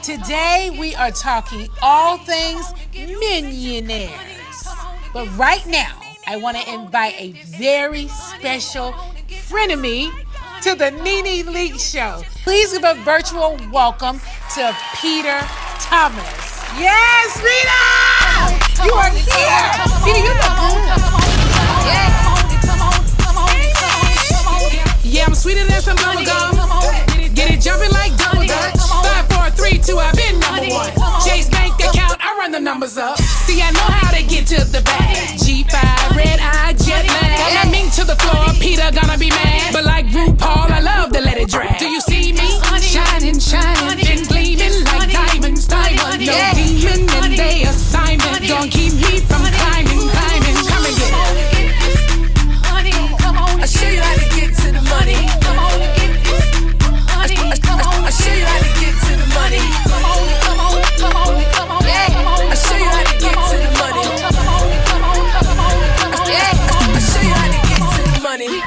Today we are talking all things millionaires. But right now, I want to invite a very special frenemy to the Nene Leakes show. Please give a virtual welcome to Peter Thomas. Yes, Peter! You are here! Peter, you look good. Yeah, I'm sweeter than some bubble gum. Get it jumping like double dutch. 5, 4, 3, 2, I've been number one. Chase bank account, I run the numbers up. See, I know how to get to the bag. G5, red eye, jet lag. Got my mink to the floor, Peter gonna be mad. But like RuPaul, I love to let it drag. Do you see me? Shining, shining, and gleaming like diamonds, diamond. No demon in their assignment. Don't keep me from climbing, climbing. Come and get it. I'll show you how to get to the money. I'll show you how to get to the money. I'll show you how to get to the money. I'll show you how to get to the money.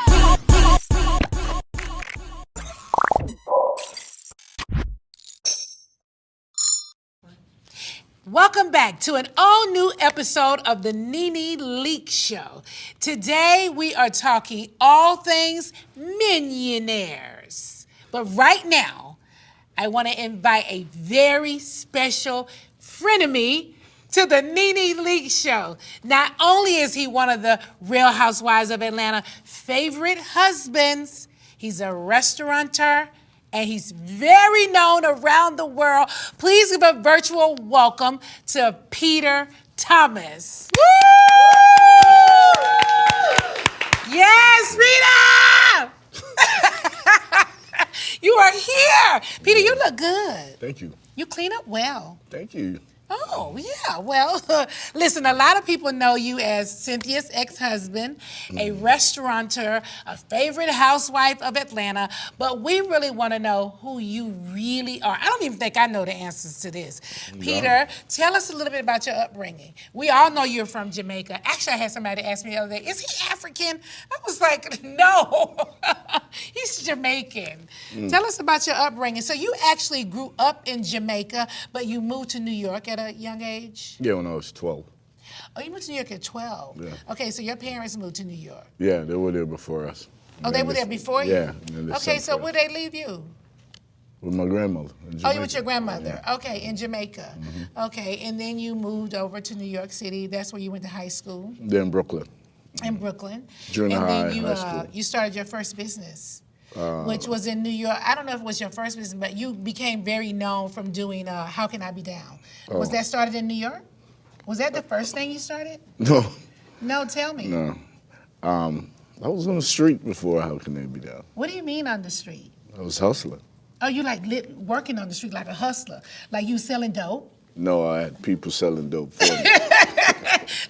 Welcome back to an all-new episode of the Nene Leakes show. Today we are talking all things millionaires. But right now, I want to invite a very special frenemy to the Nene Leakes show. Not only is he one of the Real Housewives of Atlanta favorite husbands, he's a restaurateur, and he's very known around the world. Please give a virtual welcome to Peter Thomas. Woo! Yes, Peter! You are here. Peter, you look good. Thank you. You clean up well. Thank you. Oh, yeah. Well, listen, a lot of people know you as Cynthia's ex-husband, a restaurateur, a favorite housewife of Atlanta, but we really want to know who you really are. I don't even think I know the answers to this. No. Peter, tell us a little bit about your upbringing. We all know you're from Jamaica. Actually, I had somebody ask me the other day, is he African? I was like, no, he's Jamaican. Tell us about your upbringing. So you actually grew up in Jamaica, but you moved to New York at a young age? Yeah, when I was 12. Oh, you moved to New York at 12? Yeah. Okay, so your parents moved to New York? Yeah, they were there before us. Oh, they were there before you? Yeah. Okay, so where'd they leave you? With my grandmother in Jamaica. Oh, you with your grandmother? Yeah. Okay, in Jamaica. Okay, and then you moved over to New York City. That's where you went to high school? Then Brooklyn. In Brooklyn. Junior and high, then you, high school. You started your first business, which was in New York. I don't know if it was your first business, but you became very known from doing How Can I Be Down? Was that started in New York? Was that the first thing you started? No. No, tell me. No. I was on the street before How Can I Be Down. What do you mean on the street? I was hustling. Oh, you like working on the street like a hustler? Like you selling dope? No, I had people selling dope for me.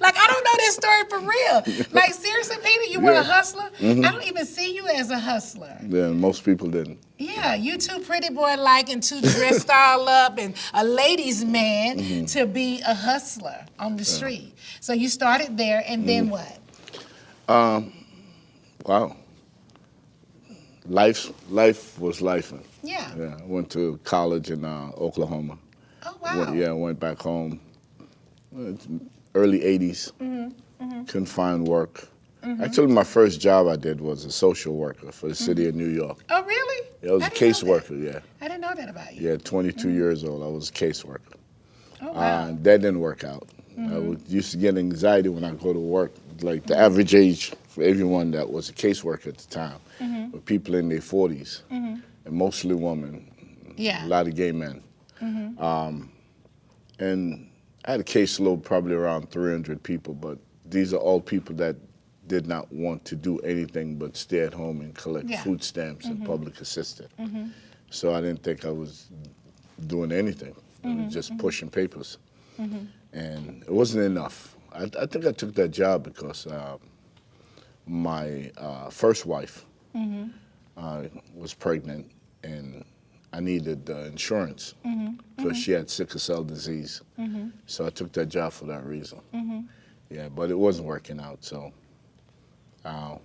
Like, I don't know this story for real. Like, seriously, Peter, you were a hustler? I don't even see you as a hustler. Yeah, most people didn't. Yeah, you too pretty boy-like and too dressed all up and a ladies' man to be a hustler on the street. So you started there, and then what? Wow. Life was life. Yeah. Yeah, I went to college in Oklahoma. Oh, wow. Went back home. Early 80s. Couldn't find work. Actually, my first job I did was a social worker for the city of New York. Oh, really? Yeah, I was a caseworker, yeah. I didn't know that about you. Yeah, 22 years old, I was a caseworker. Oh, wow. That didn't work out. I used to get anxiety when I go to work. Like the average age for everyone that was a caseworker at the time were people in their 40s, and mostly women, Yeah. a lot of gay men. And I had a caseload probably around 300 people, but these are all people that did not want to do anything but stay at home and collect food stamps and public assistance. So I didn't think I was doing anything. I was just pushing papers. And it wasn't enough. I think I took that job because my first wife was pregnant, and I needed insurance because she had sickle cell disease. So I took that job for that reason. Yeah, but it wasn't working out, so I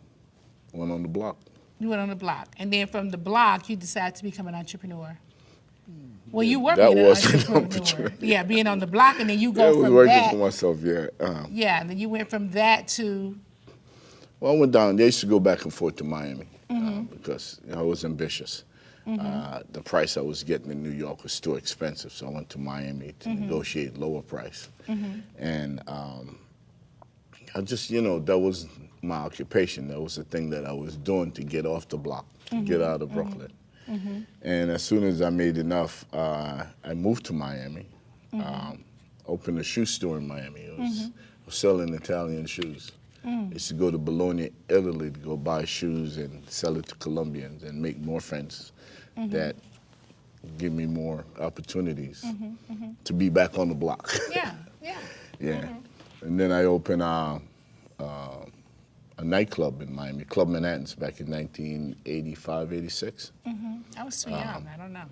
went on the block. You went on the block. And then from the block, you decided to become an entrepreneur. Well, you were That being an was an entrepreneur. opportunity. Yeah, being on the block, and then you I go was from working that. for myself, yeah. Yeah, and then you went from that to. Well, I went down. They used to go back and forth to Miami because I was ambitious. The price I was getting in New York was too expensive, so I went to Miami to negotiate lower price. And I just, that was my occupation. That was the thing that I was doing to get off the block, to get out of Brooklyn. And as soon as I made enough, I moved to Miami, opened a shoe store in Miami. It was selling Italian shoes. I used to go to Bologna, Italy to go buy shoes and sell it to Colombians and make more friends that give me more opportunities to be back on the block. Yeah, yeah. Yeah. And then I opened a nightclub in Miami, Club Manhattan's, back in 1985, 86. I was too young. I don't know.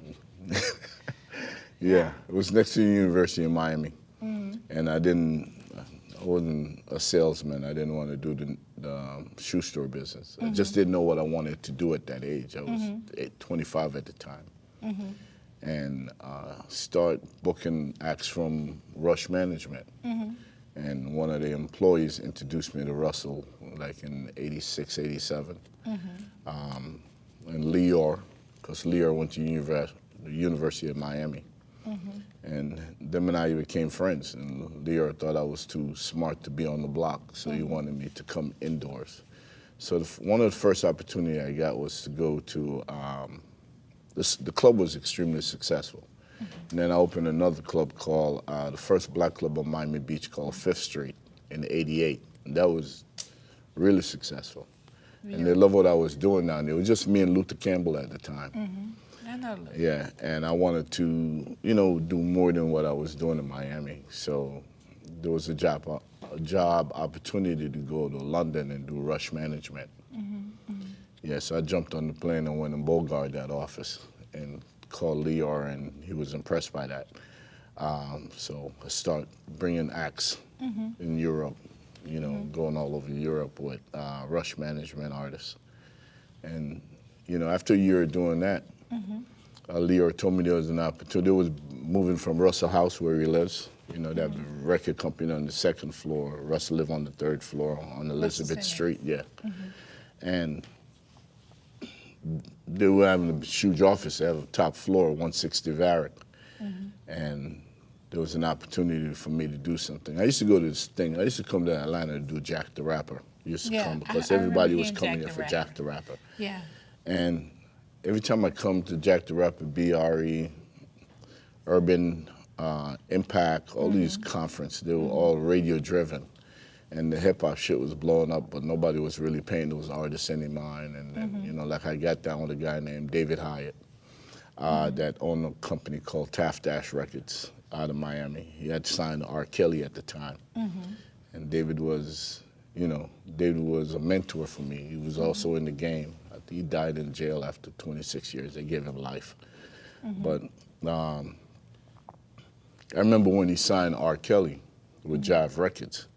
Yeah, it was next to the University of Miami. And I wasn't a salesman. I didn't want to do the shoe store business. I just didn't know what I wanted to do at that age. I was 25 at the time. And start booking acts from Rush Management. And one of the employees introduced me to Russell, like in 86, 87. And Leor, because Leor went to the University of Miami. And them and I became friends, and Leor thought I was too smart to be on the block, so he wanted me to come indoors. So one of the first opportunity I got was to go to, the club was extremely successful. And then I opened another club called, the first black club on Miami Beach, called Fifth Street in '88. And that was really successful. Yeah. And they loved what I was doing down there. It was just me and Luther Campbell at the time. I know. Luther. Yeah, and I wanted to, do more than what I was doing in Miami. So there was a job opportunity to go to London and do Rush Management. Yeah, so I jumped on the plane and went and bogarted that office and called Leor, and he was impressed by that. So I started bringing acts in Europe, going all over Europe with Rush Management artists. And, after a year of doing that, Leor told me there was an opportunity. There was moving from Russell House, where he lives, that record company on the second floor. Russell lived on the third floor on Elizabeth Street, yeah. And they were having a huge office. They have a top floor, 160 Varick. And there was an opportunity for me to do something. I used to go to this thing. I used to come to Atlanta to do Jack the Rapper. I used to come because everybody was coming here for Jack the Rapper. Yeah. And every time I come to Jack the Rapper, BRE, Urban Impact, all these conferences, they were all radio driven. And the hip hop shit was blowing up, but nobody was really paying those artists any mind. And then, like I got down with a guy named David Hyatt that owned a company called Taft Dash Records out of Miami. He had signed to R. Kelly at the time. And David was, David was a mentor for me. He was also in the game. He died in jail after 26 years. They gave him life. But I remember when he signed R. Kelly with Jive Records.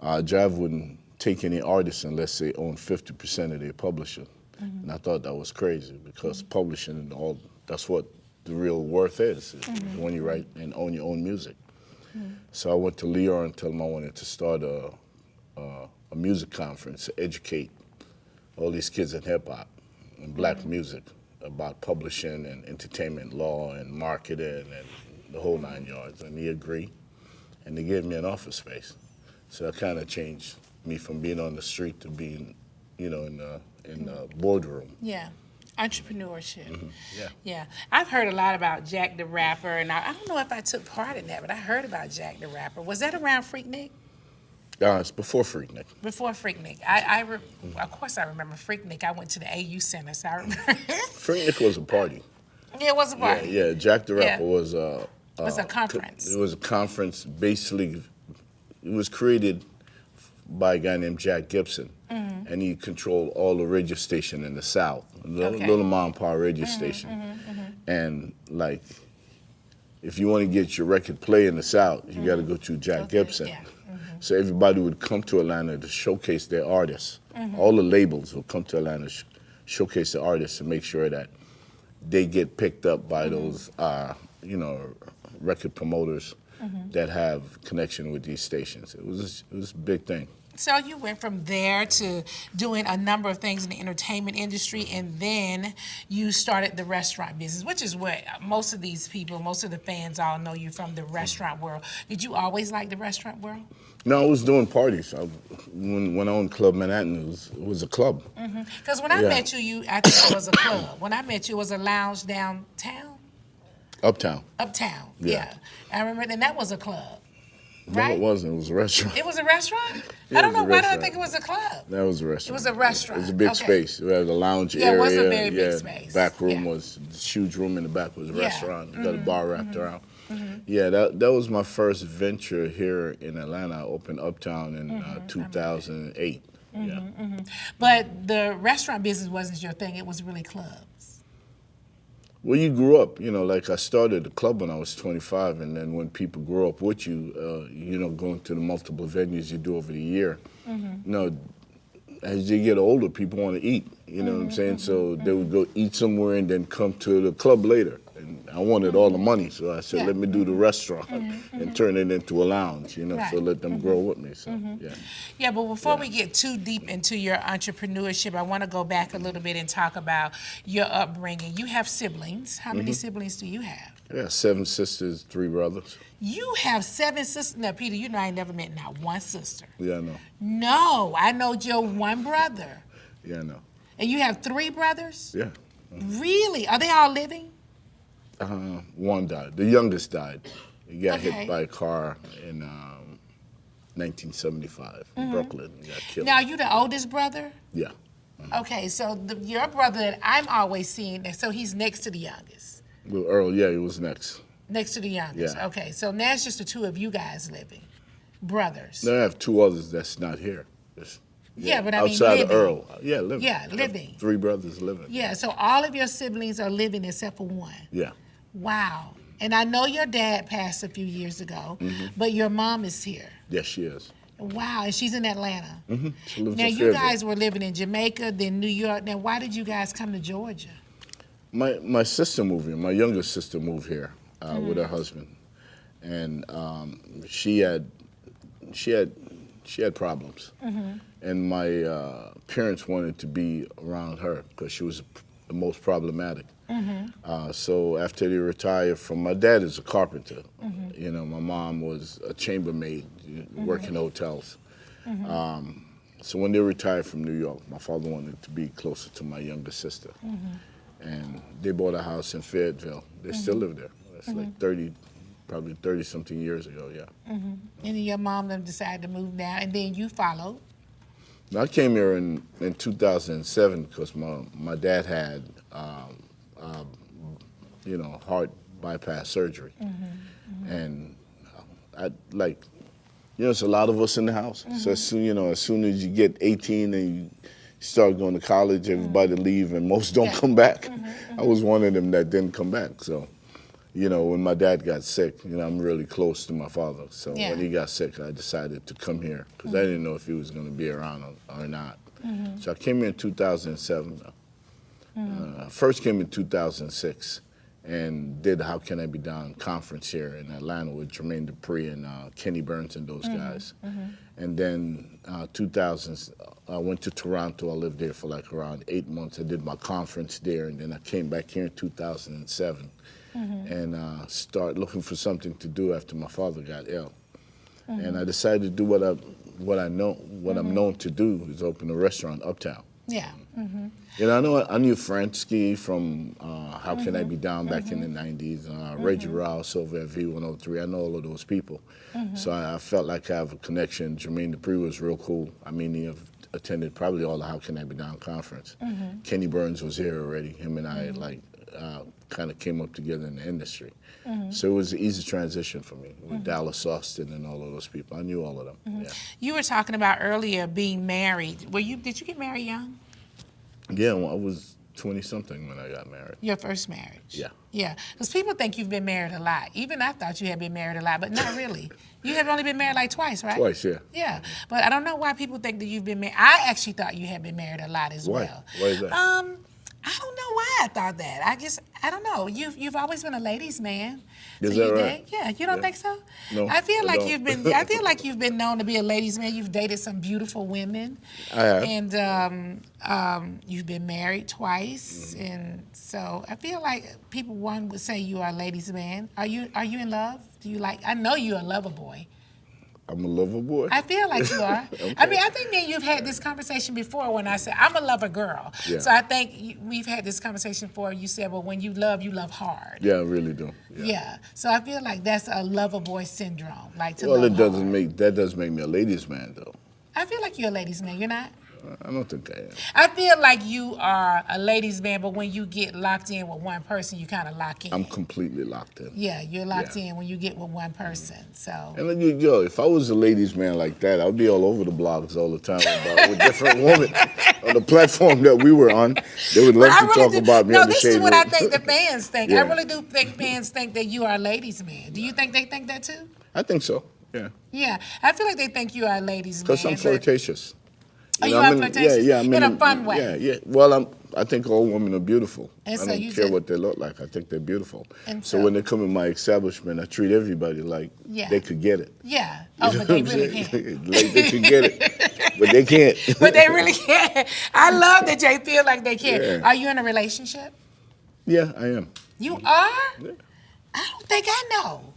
Jive wouldn't take any artists unless they owned 50% of their publisher. And I thought that was crazy because publishing and all, that's what the real worth is when you write and own your own music. So I went to Leor and told him I wanted to start a music conference to educate all these kids in hip hop and black music about publishing and entertainment law and marketing and the whole 9 yards. And he agreed, and they gave me an office space. So that kind of changed me from being on the street to being, in the boardroom. Yeah. Entrepreneurship. Yeah. Yeah. I've heard a lot about Jack the Rapper, and I don't know if I took part in that, but I heard about Jack the Rapper. Was that around Freaknik? It's before Freaknik. Before Freaknik. Of course I remember Freaknik. I went to the AU Center, so I remember. Freaknik was a party. Yeah, it was a party. Yeah, Jack the Rapper was it was a conference. It was a conference, basically. It was created by a guy named Jack Gibson, and he controlled all the radio station in the South, little mom and pop radio station. And like, if you want to get your record played in the South, you got to go to Jack Gibson. Yeah. So everybody would come to Atlanta to showcase their artists. All the labels would come to Atlanta to showcase the artists to make sure that they get picked up by those, record promoters that have connection with these stations. It was a big thing. So you went from there to doing a number of things in the entertainment industry, and then you started the restaurant business, which is what most of these people, most of the fans all know you from the restaurant world. Did you always like the restaurant world? No, I was doing parties. When I owned Club Manhattan, it was a club. Because when I met you, I think it was a club. When I met you, it was a lounge downtown? Uptown. Uptown, Yeah. I remember, and that was a club, No, right? it wasn't. It was a restaurant. It was a restaurant? Yeah, I don't it know, was a why did I restaurant. think it was a club? That was a restaurant. It was a restaurant. It was a big Okay. space. We had a lounge Yeah, area. it was a very big space. Back room Yeah. was this huge room in the back was a Yeah. restaurant. Got a bar wrapped around. Yeah, that was my first venture here in Atlanta. I opened Uptown in 2008. Yeah. But the restaurant business wasn't your thing. It was really clubs. Well, you grew up, like I started the club when I was 25, and then when people grow up with you, going to the multiple venues you do over the year, as you get older, people want to eat, you know what I'm saying? So they would go eat somewhere and then come to the club later. And I wanted all the money, so I said, Yeah. let me do the restaurant and turn it into a lounge, Right. so let them grow with me. So, yeah. Yeah, but before we get too deep into your entrepreneurship, I want to go back a little bit and talk about your upbringing. You have siblings. How many siblings do you have? Yeah, 7 sisters, 3 brothers. You have 7 sisters. Now, Peter, you know I ain't never met not one sister. Yeah, I know. No, I know your one brother. Yeah, I know. And you have 3 brothers? Yeah. Really? Are they all living? One died. The youngest died. He got Okay. hit by a car in 1975 in Brooklyn. He got killed. Now, you the oldest brother? Yeah. Okay, so your brother that I'm always seeing, so he's next to the youngest. Well, Earl, yeah, he was next. Next to the youngest. Yeah. Okay, so now it's just the 2 of you guys living. Brothers. Then I have 2 others that's not here. Yeah, but I mean outside of living. Earl. Yeah, living. Yeah, I have living. 3 brothers living. Yeah, so all of your siblings are living except for one. Yeah. Wow. And I know your dad passed a few years ago, but your mom is here. Yes, she is. Wow, and she's in Atlanta. She lives Now, in you Fayetteville. guys were living in Jamaica, then New York. Now, why did you guys come to Georgia? My sister moved here. My youngest sister moved here with her husband, and she had problems, and my parents wanted to be around her because she was the most problematic. So after they retired from, my dad is a carpenter. My mom was a chambermaid, working hotels. So when they retired from New York, my father wanted to be closer to my younger sister. And they bought a house in Fayetteville. They still live there. That's like probably 30-something years ago, yeah. And then your mom then decided to move down, and then you followed. Now, I came here in 2007 because my dad had, heart bypass surgery. And it's a lot of us in the house. So as soon as you get 18 and you start going to college, everybody leave and most don't come back. I was one of them that didn't come back. So, when my dad got sick, I'm really close to my father. So when he got sick, I decided to come here because I didn't know if he was going to be around or not. So I came here in 2007. First came in 2006 and did the How Can I Be Down conference here in Atlanta with Jermaine Dupri and Kenny Burns and those guys. And then 2000, I went to Toronto. I lived there for like around 8 months. I did my conference there, and then I came back here in 2007 and started looking for something to do after my father got ill. And I decided to do what I'm known to do is open a restaurant uptown. Yeah. I knew Fransky from How Can I Be Down back in the 90s, Reggie Rouse over at V103. I know all of those people. So I felt like I have a connection. Jermaine Dupri was real cool. I mean, he attended probably all the How Can I Be Down conference. Kenny Burns was here already. Him and I kind of came up together in the industry. So it was an easy transition for me with Dallas Austin and all of those people. I knew all of them. Yeah. You were talking about earlier being married. Did you get married young? Yeah, well, I was 20-something when I got married. Your first marriage? Yeah. Yeah, because people think you've been married a lot. Even I thought you had been married a lot, but not really. You have only been married like twice, right? Twice, yeah. Yeah, but I don't know why people think that you've been married. I actually thought you had been married a lot as Why? well. Why is that? I don't know why I thought that. I don't know. You've always been a ladies' man. Is so that you right? date? Yeah, you don't think so? No, I feel I like don't. I feel like you've been known to be a ladies' man. You've dated some beautiful women. I have. And you've been married twice, and so I feel like one would say you are a ladies' man. Are you in love? Do you like? I know you're a lover boy. I'm a lover boy. I feel like you are. Okay. I mean, I think that you've had this conversation before when I said, I'm a lover girl. Yeah. So I think we've had this conversation before. You said, well, when you love hard. Yeah, I really do. Yeah. So I feel like that's a lover boy syndrome. Like to Well, love that does make me a ladies' man, though. I feel like you're a ladies' man. You're not? I don't think I am. I feel like you are a ladies' man, but when you get locked in with one person, you kind of lock in. I'm completely locked in. Yeah, you're locked in when you get with one person. So. And then if I was a ladies' man like that, I'd be all over the blogs all the time with different women on the platform that we were on. They would love to talk about me on the this shade is what room. I think the fans think. Yeah. I really do think fans think that you are a ladies' man. Do you think they think that too? I think so. Yeah. Yeah, I feel like they think you are a ladies' man. Because I'm flirtatious. You are flirtatious? Yeah, in a fun way. Yeah. Well, I think all women are beautiful. And I so don't care what they look like. I think they're beautiful. And so when they come in my establishment, I treat everybody like they could get it. Yeah. You Oh, know but they what I'm really saying? can't. Like they could get it, but they can't. But they really can't. I love that they feel like they can. Yeah. Are you in a relationship? Yeah, I am. You are? Yeah. I don't think I know.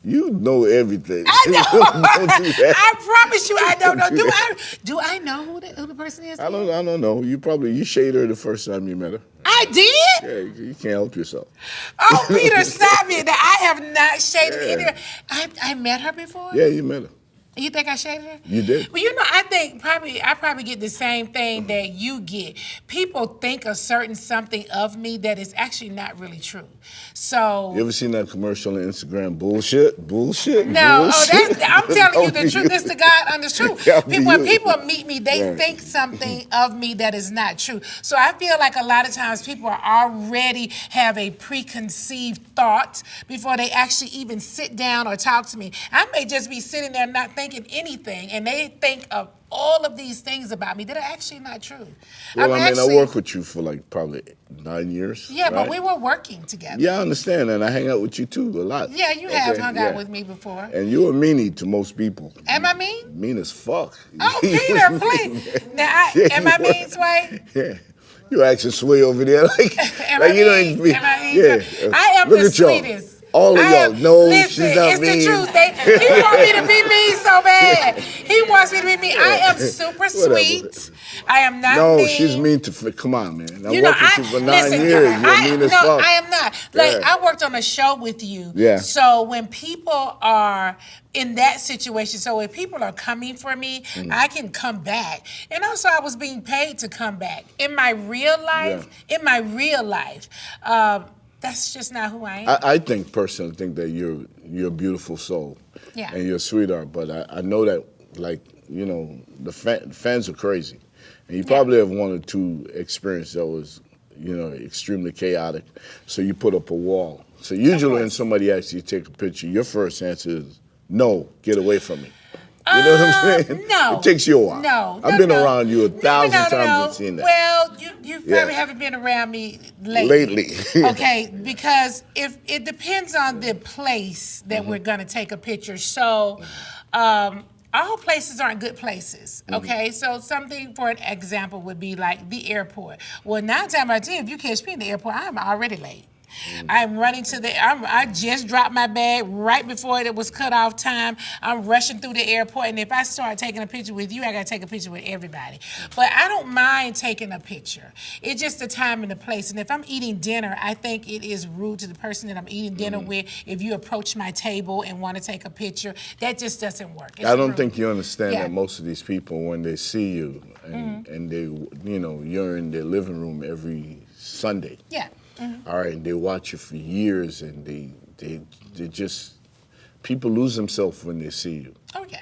You know everything. I know. Don't do that. I promise you, I don't know. Don't do Do I know who the person is? I don't know. You shaded her the first time you met her. I did? Yeah, you can't help yourself. Oh, Peter, stop it. I have not shaded anyone. I met her before? Yeah, you met her. You think I shaded her? You did. Well, I think I probably get the same thing that you get. People think a certain something of me that is actually not really true. So. You ever seen that commercial on Instagram? Bullshit. No, Bullshit. I'm telling you the truth. This the God honest truth. When people meet me, they Right. think something of me that is not true. So I feel like a lot of times people are already have a preconceived thought before they actually even sit down or talk to me. I may just be sitting there not thinking anything, and they think of all of these things about me that are actually not true. Well, I worked with you for like probably 9 years. Yeah, right? but we were working together. Yeah, I understand, and I hang out with you too a lot. Yeah, you have hung out with me before. And you're a meanie to most people. Am I mean? Mean as fuck. Oh, Peter, please. Now, am I mean, Sway? Yeah. You actually sway over there like Am like I you don't mean? even be. Am I mean? Yeah. I am Look the at y'all. sweetest. All of y'all. No, listen, she's not it's mean. the truth. He wants me to be mean so bad. He wants me to be mean. I am super sweet. I am not mean. No, she's mean to. Come on, man. I You know, worked with you for 9 years. You're mean as no, fuck. I am not. Like, Yeah. I worked on a show with you. Yeah. So when people are in that situation, so if people are coming for me, I can come back. And also, I was being paid to come back. In my real life, that's just not who I am. I personally think that you're a beautiful soul. Yeah. And you're a sweetheart. But I know that, like, the fans are crazy. And you probably have one or two experiences that was, extremely chaotic. So you put up a wall. So usually when somebody asks you to take a picture, your first answer is, no, get away from me. You know what I'm saying? No. It takes you a while. No. I've been around you 1,000 times and seen that. Well, you probably haven't been around me lately. Okay, because if it depends on the place that we're going to take a picture. So, all places aren't good places, okay? So something, for an example, would be like the airport. Well, 9 times out of 10, if you catch me in the airport, I'm already late. I'm running I just dropped my bag right before it was cut off time. I'm rushing through the airport, and if I start taking a picture with you, I gotta take a picture with everybody. But I don't mind taking a picture. It's just the time and the place. And if I'm eating dinner, I think it is rude to the person that I'm eating dinner with if you approach my table and want to take a picture. That just doesn't work. It's I don't rude. think you understand Yeah. that most of these people, when they see you and they, you're in their living room every Sunday. Yeah. All right, and they watch you for years, and they just, people lose themselves when they see you. Oh, yeah.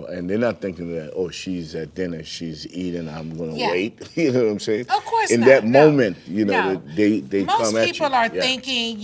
And they're not thinking that, oh, she's at dinner, she's eating, I'm gonna Yeah. wait. You know what I'm saying? Of course In not. that No. moment, No. they Most come at you. people are Yeah. thinking,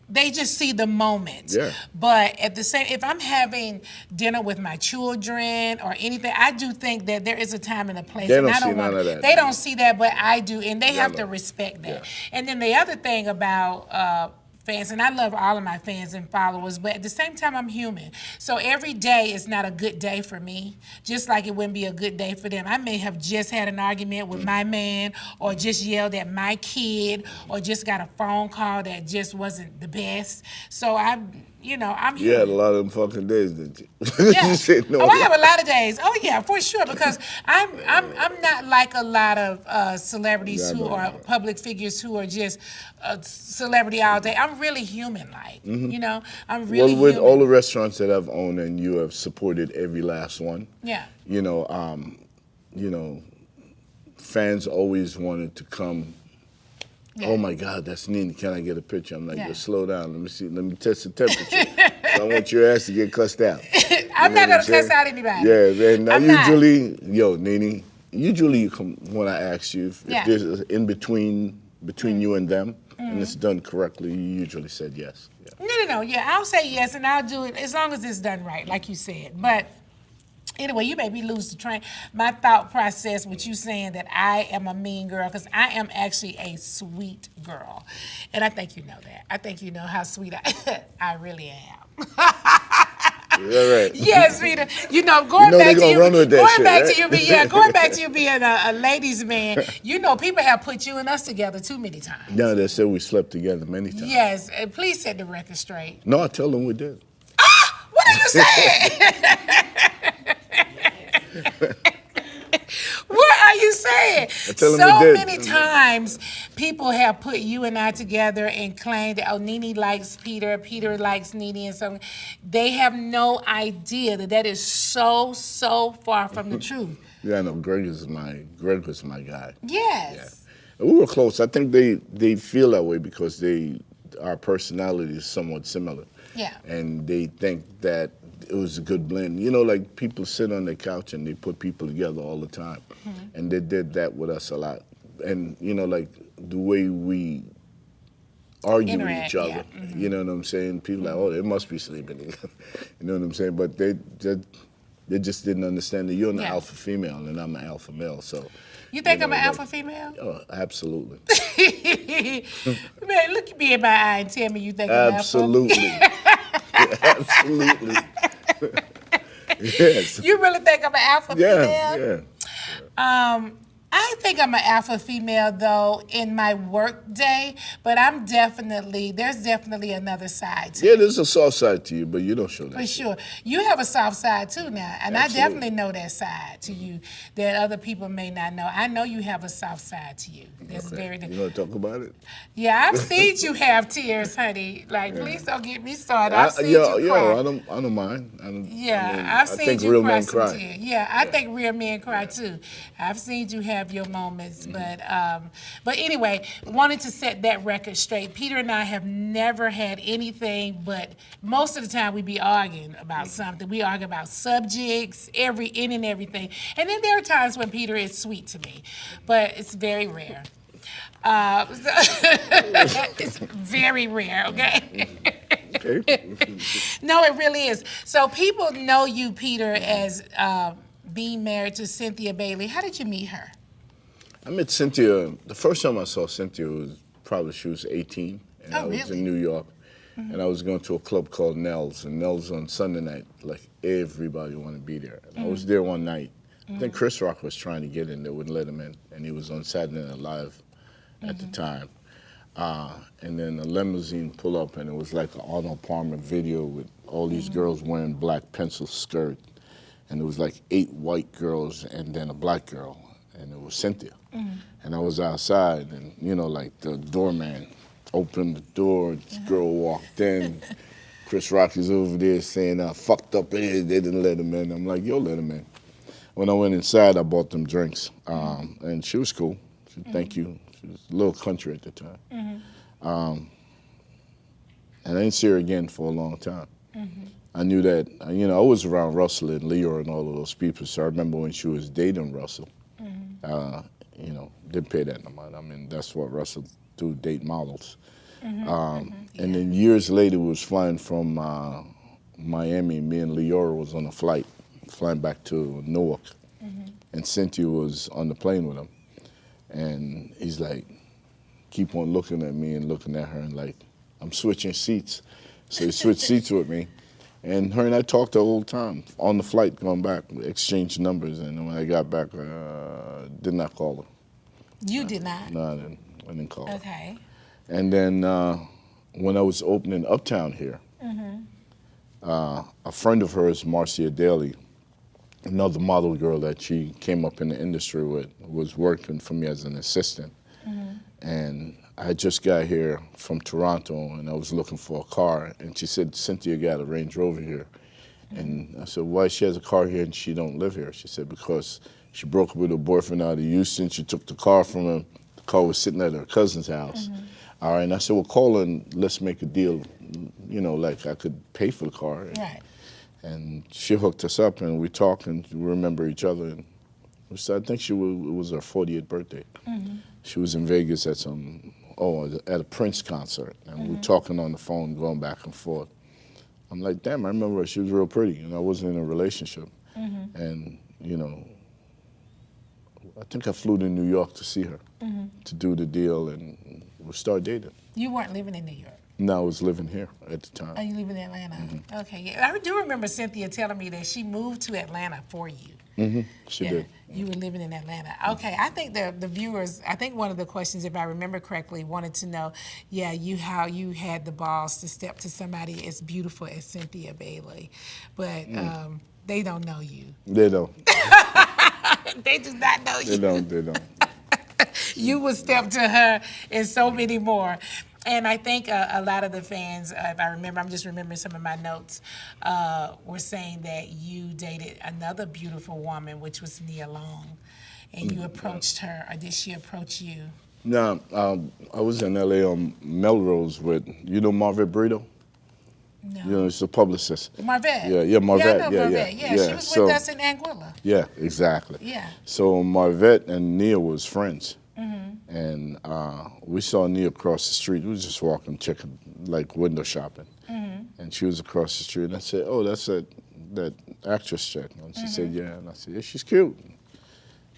they just see the moment. Yeah. But at the same, if I'm having dinner with my children or anything, I do think that there is a time and a place. They and don't I don't see none of that. They don't see that, but I do, and they have to no. respect that. Yeah. And then the other thing about fans, and I love all of my fans and followers, but at the same time, I'm human. So every day is not a good day for me, just like it wouldn't be a good day for them. I may have just had an argument with my man, or just yelled at my kid, or just got a phone call that just wasn't the best. So I'm You human. had a lot of them fucking days, didn't you? Yeah. You said no. I have a lot of days. Oh yeah, for sure. Because I'm not like a lot of celebrities who are public figures who are just a celebrity all day. I'm really human, like I'm really Well, with human. all the restaurants that I've owned and you have supported every last one. Yeah. Fans always wanted to come. Yeah. Oh my God, that's Nene. Can I get a picture? I'm like, Yeah. yo, slow down. Let me see. Let me test the temperature. I want your ass to get cussed out. I'm not gonna cuss out anybody. Yeah, man. Now I'm not. Nene. Usually, when I ask you if Yeah. there's an in between you and them, and it's done correctly, you usually said yes. Yeah. No. Yeah, I'll say yes, and I'll do it as long as it's done right, like you said. But anyway, you made me lose the train. My thought process with you saying that I am a mean girl, because I am actually a sweet girl. And I think you know that. I think you know how sweet I really am. All right. Yes, Peter. Going they back to gonna you, run with that going shit, back right? to you, going back to you being a ladies' man. People have put you and us together too many times. No, they said we slept together many times. Yes, and please set the record straight. No, I tell them we did. What are you saying? What are you saying? tell them So we did. many times people have put you and I together and claimed that, Nene likes Peter, Peter likes Nene, and so they have no idea that is so far from the truth. Yeah, no, Greg was my guy. Yes. Yeah. We were close. I think they feel that way because our personality is somewhat similar. Yeah. And they think that it was a good blend. Like people sit on their couch and they put people together all the time. Mm-hmm. And they did that with us a lot. And, like the way we argue with each other, yeah. Mm-hmm. you know what I'm saying? People like, oh, they must be sleeping together. You know what I'm saying? But they just didn't understand that you're an alpha female and I'm an alpha male. So You think I'm an alpha female? Oh, absolutely. Man, look me in my eye and tell me you think I'm Absolutely. Absolutely. Yes. You really think I'm an alpha female? Yeah. I think I'm an alpha female, though, in my work day, but there's definitely another side to Yeah, me. there's a soft side to you, but you don't show that. For shit. sure. You have a soft side, too, now, and Absolutely. I definitely know that side to you that other people may not know. I know you have a soft side to you. That's very You want to talk about it? Yeah, I've seen you have tears, honey. Like, please don't get me started. I've seen you cry. I don't mind. I've seen think you real cry men some cry. tears. Yeah, I think real men cry too. I've seen you have your moments, but anyway, wanted to set that record straight. Peter and I have never had anything, but most of the time we be arguing about something. We argue about subjects, any and everything. And then there are times when Peter is sweet to me, but it's very rare. It's very rare, okay? Okay. No, it really is. So people know you, Peter, as being married to Cynthia Bailey. How did you meet her? I met Cynthia, the first time I saw Cynthia she was 18, and I was really? in New York, and I was going to a club called Nell's, and Nell's on Sunday night, like everybody wanted to be there. And I was there one night. I think Chris Rock was trying to get in, they wouldn't let him in, and he was on Saturday Night Live at the time. And then a limousine pulled up, and it was like an Arnold Palmer video with all these girls wearing black pencil skirts, and there was like 8 white girls and then a black girl, and it was Cynthia. And I was outside, and like the doorman opened the door, this girl walked in, Chris Rock is over there saying, I fucked up in here, they didn't let him in. I'm like, yo, let him in. When I went inside, I bought them drinks, and she was cool. She said, thank you. She was a little country at the time. And I didn't see her again for a long time. I knew that, I was around Russell and Leo and all of those people, so I remember when she was dating Russell, didn't pay that no mind. I mean, that's what Russell do, date models. And then years later, we was flying from Miami. Me and Leora was on a flight, flying back to Newark. And Cynthia was on the plane with him. And he's like, keep on looking at me and looking at her and like, I'm switching seats. So he switched seats with me. And her and I talked the whole time on the flight going back, we exchanged numbers. And when I got back, did not call her. You did not? No, I didn't call her. Okay. And then when I was opening Uptown here, a friend of hers, Marcia Daly, another model girl that she came up in the industry with, was working for me as an assistant. And I just got here from Toronto and I was looking for a car. And she said, Cynthia got a Range Rover here. And I said, why she has a car here and she don't live here? She said, because she broke up with her boyfriend out of Houston. She took the car from him. The car was sitting at her cousin's house. All right, and I said, well, call her and let's make a deal, you know, like I could pay for the car. Right. And she hooked us up and we talked and we remember each other. And I think it was her 40th birthday. She was in Vegas at at a Prince concert. And we were talking on the phone, going back and forth. I'm like, damn, I remember her. She was real pretty and I wasn't in a relationship. And, you know, I think I flew to New York to see her, to do the deal, and we started dating. You weren't living in New York? No, I was living here at the time. Oh, you live in Atlanta? Okay, yeah. I do remember Cynthia telling me that she moved to Atlanta for you. She did. You were living in Atlanta. Okay, I think the viewers, I think one of the questions, if I remember correctly, wanted to know, how you had the balls to step to somebody as beautiful as Cynthia Bailey, but they don't know you. They don't. They do not know you. They don't. You would step to her and so many more. And I think a lot of the fans, if I remember, I'm just remembering some of my notes, were saying that you dated another beautiful woman, which was Nia Long, and you approached her, or did she approach you? No, I was in L.A. on Melrose with, you know Marvette Brito? No. You know, it's a publicist. Marvette. Yeah, Marvette. Yeah, I know Marvette. Yeah, she was with us in Anguilla. Yeah, exactly. Yeah. So Marvette and Nia was friends. And we saw Nia across the street. We was just walking, checking, like window shopping. And she was across the street. And I said, oh, that's that actress chick. And she said, yeah. And I said, yeah, she's cute.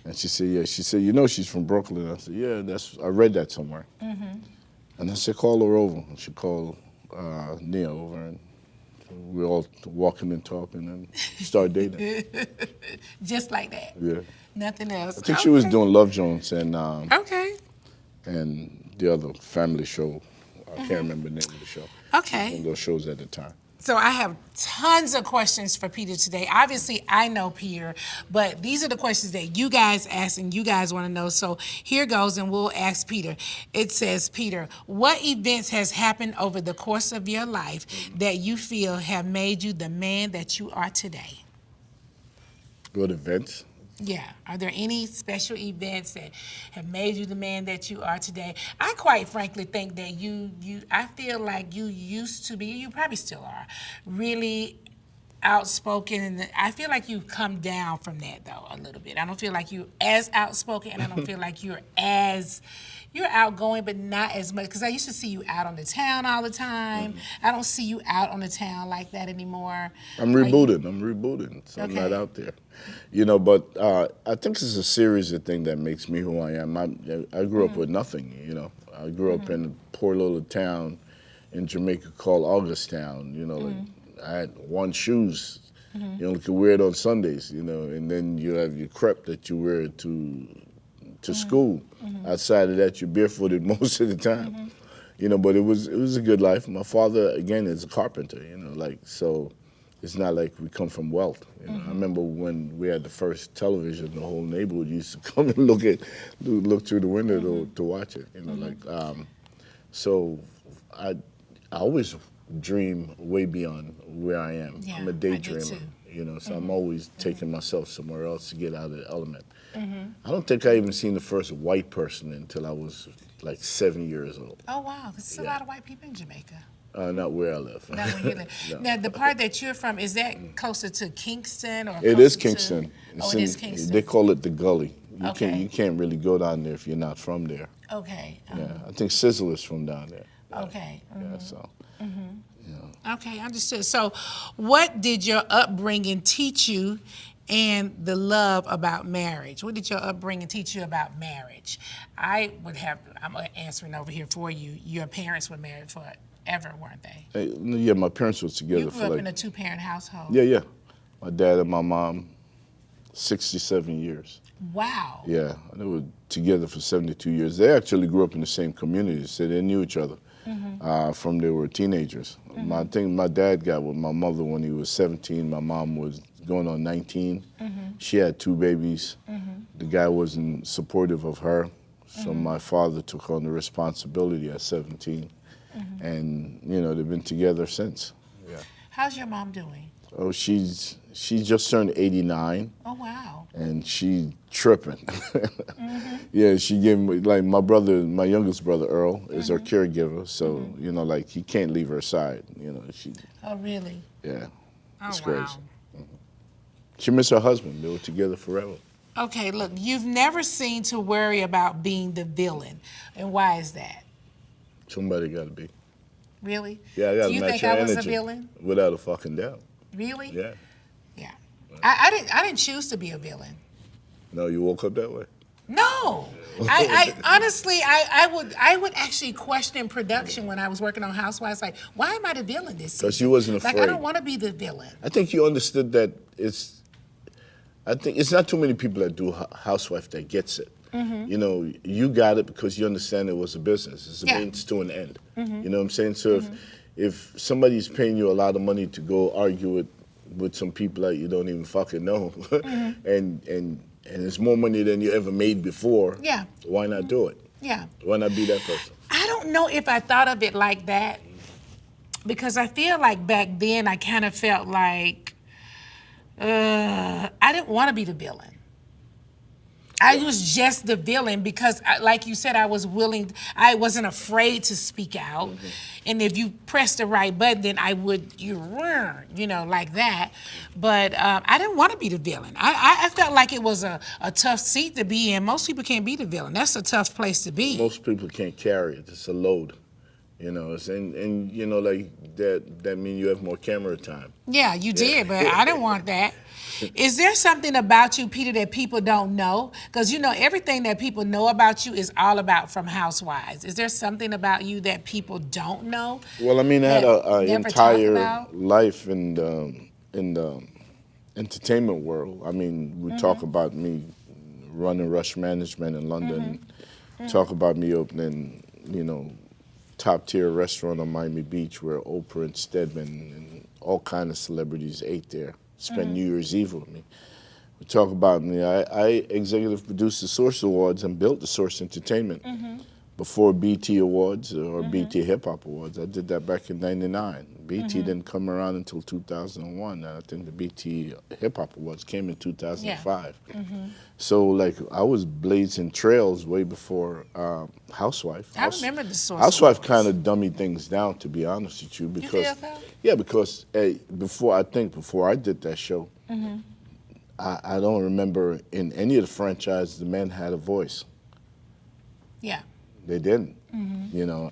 And she said, yeah. She said, you know she's from Brooklyn. I said, yeah, I read that somewhere. And I said, call her over. And she called Nia over. And we all walking and talking and started dating. Just like that? Yeah. Nothing else? I think she was doing Love Jones and and the other family show. I can't remember the name of the show. Okay. One of those shows at the time. So I have tons of questions for Peter today. Obviously, I know Peter, but these are the questions that you guys ask and you guys want to know. So here goes, and we'll ask Peter. It says, Peter, what events has happened over the course of your life that you feel have made you the man that you are today? What events? Yeah. Are there any special events that have made you the man that you are today? I quite frankly think that I feel like you used to be, you probably still are, really outspoken. And I feel like you've come down from that, though, a little bit. I don't feel like you're as outspoken, and I don't feel like you're outgoing, but not as much. Because I used to see you out on the town all the time. I don't see you out on the town like that anymore. I'm rebooting, so I'm not out there. You know, but I think it's a series of things that makes me who I am. I grew up with nothing, you know. I grew up in a poor little town in Jamaica called Augustown. You know, like I had one shoes. You only could wear it on Sundays, you know, and then you have your crepe that you wear to school. Outside of that, you're barefooted most of the time. You know, but it was a good life. My father, again, is a carpenter, you know, like, so it's not like we come from wealth. You know? I remember when we had the first television, the whole neighborhood used to come and look through the window to watch it, you know, like, so I always dream way beyond where I am. Yeah, I'm a I do daydreamer, too. you know, so I'm always taking myself somewhere else to get out of the element. I don't think I even seen the first white person until I was like 7 years old. Oh, wow. There's a lot of white people in Jamaica. Not where I live. Not where you live. No. Now, the part that you're from, is that closer to Kingston? Or It is Kingston. It is Kingston. They call it the Gully. You Okay. can't really go down there if you're not from there. Okay. Yeah, I think Sizzle is from down there. Okay. Yeah, so. Okay, understood. So, what did your upbringing teach you and the love about marriage? What did your upbringing teach you about marriage? I'm answering over here for you. Your parents were married forever, weren't they? Yeah, my parents was together You for grew up like. in a two-parent household. Yeah. My dad and my mom, 67 years. Wow. Yeah, they were together for 72 years. They actually grew up in the same community, so they knew each other from they were teenagers. I think my dad got with my mother when he was 17. My mom was going on 19. She had 2 babies. The guy wasn't supportive of her, so my father took on the responsibility at 17. And, they've been together since. Yeah. How's your mom doing? Oh, she just turned 89. Oh, wow. And she tripping. Yeah, she gave me, like, my youngest brother, Earl, is her caregiver. So, he can't leave her side. Oh, really? Yeah, Oh, it's wow. crazy. She missed her husband. They were together forever. Okay, look, you've never seemed to worry about being the villain. And why is that? Somebody got to be. Really? Yeah, I got to Do you match think your I was energy. a villain? Without a fucking doubt. Really? Yeah. Yeah. I didn't choose to be a villain. No, you woke up that way? No. I honestly, I would actually question production when I was working on Housewives. Like, why am I the villain this season? Because you wasn't afraid. Like, I don't want to be the villain. I think you understood that I think it's not too many people that do Housewife that gets it. You got it because you understand it was a business. It's a means to an end. You know what I'm saying? So if somebody's paying you a lot of money to go argue with some people that you don't even fucking know, and it's more money than you ever made before, why not do it? Yeah. Why not be that person? I don't know if I thought of it like that, because I feel like back then I kind of felt like I didn't want to be the villain. I was just the villain because, like you said, I wasn't afraid to speak out. And if you press the right button, then like that. But I didn't want to be the villain. I felt like it was a tough seat to be in. Most people can't be the villain. That's a tough place to be. Most people can't carry it. It's a load. Like that means you have more camera time. Yeah, you did, but I didn't want that. Is there something about you, Peter, that people don't know? Because, everything that people know about you is all about from Housewives. Is there something about you that people don't know? Well, I mean, I had an entire about? life in the entertainment world. I mean, we talk about me running Rush Management in London, talk about me opening, top-tier restaurant on Miami Beach where Oprah and Stedman and all kind of celebrities ate there. Spend New Year's Eve with me. We talk about me. I executive produced the Source Awards and built the Source Entertainment before BT Awards or BT Hip Hop Awards. I did that back in '99. BT didn't come around until 2001. And I think the BT Hip Hop Awards came in 2005. So I was blazing trails way before Housewife. I remember the Source Housewife Awards. kind of dummied things down, to be honest with you, because feel so? Yeah, because before I did that show, I don't remember in any of the franchises the men had a voice. Yeah. They didn't,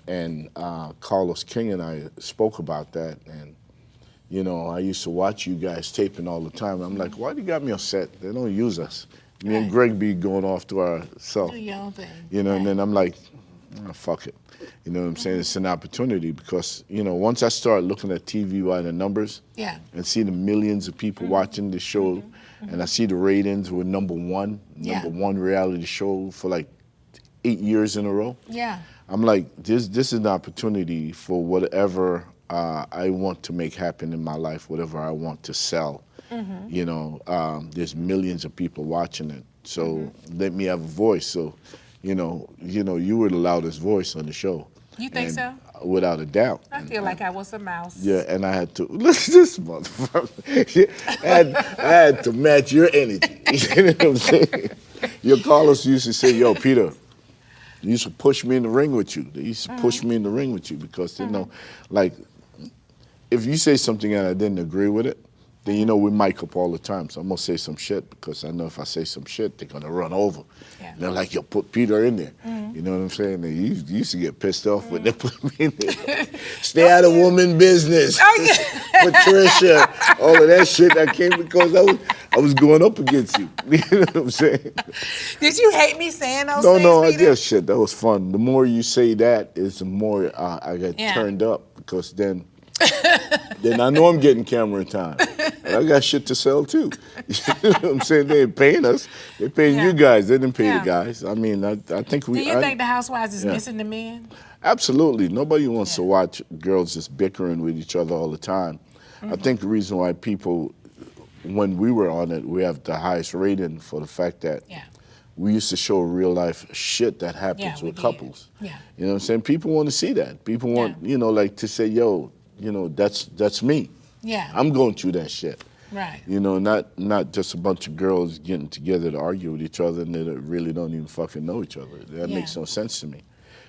and Carlos King and I spoke about that, and I used to watch you guys taping all the time. I'm like, why do you got me on set? They don't use us. Me and Greg be going off to ourselves. Do your own thing. And then I'm like, fuck it. You know what I'm saying? It's an opportunity because, once I start looking at TV by the numbers and see the millions of people watching the show, and I see the ratings were number one reality show for 8 years in a row. Yeah. I'm like, this is an opportunity for whatever I want to make happen in my life, whatever I want to sell. There's millions of people watching it. So let me have a voice. So, you were the loudest voice on the show. You think so? Without a doubt. I feel like I was a mouse. Yeah, and I had to listen this motherfucker. I had to match your energy. You know what I'm saying? Your callers used to say, "Yo, Peter, you used to push me in the ring with you." They used to push me in the ring with you because they know, if you say something and I didn't agree with it, Then you know we mic up all the time, so I'm gonna say some shit because I know if I say some shit, they're gonna run over. Yeah. And they're like, "Yo, put Peter in there." You know what I'm saying? They used to get pissed off when they put me in there. Stay out of woman business. Patricia, all of that shit that came because I was going up against you. You know what I'm saying? Did you hate me saying those No, things, no, I Peter? guess shit. That was fun. The more you say that, is the more I get turned up because then I know I'm getting camera time. And I got shit to sell too. You know what I'm saying? They ain't paying us. They're paying you guys. They didn't pay the guys. I mean, I think we. Do you think the Housewives is missing the men? Absolutely. Nobody wants to watch girls just bickering with each other all the time. I think the reason why people, when we were on it, we have the highest rating for the fact that we used to show real life shit that happens with couples. Yeah. You know what I'm saying? People want to see that. People want, you know, like to say, yo, you know, that's me. Yeah. I'm going through that shit. Right. You know, not just a bunch of girls getting together to argue with each other and they really don't even fucking know each other. That makes no sense to me.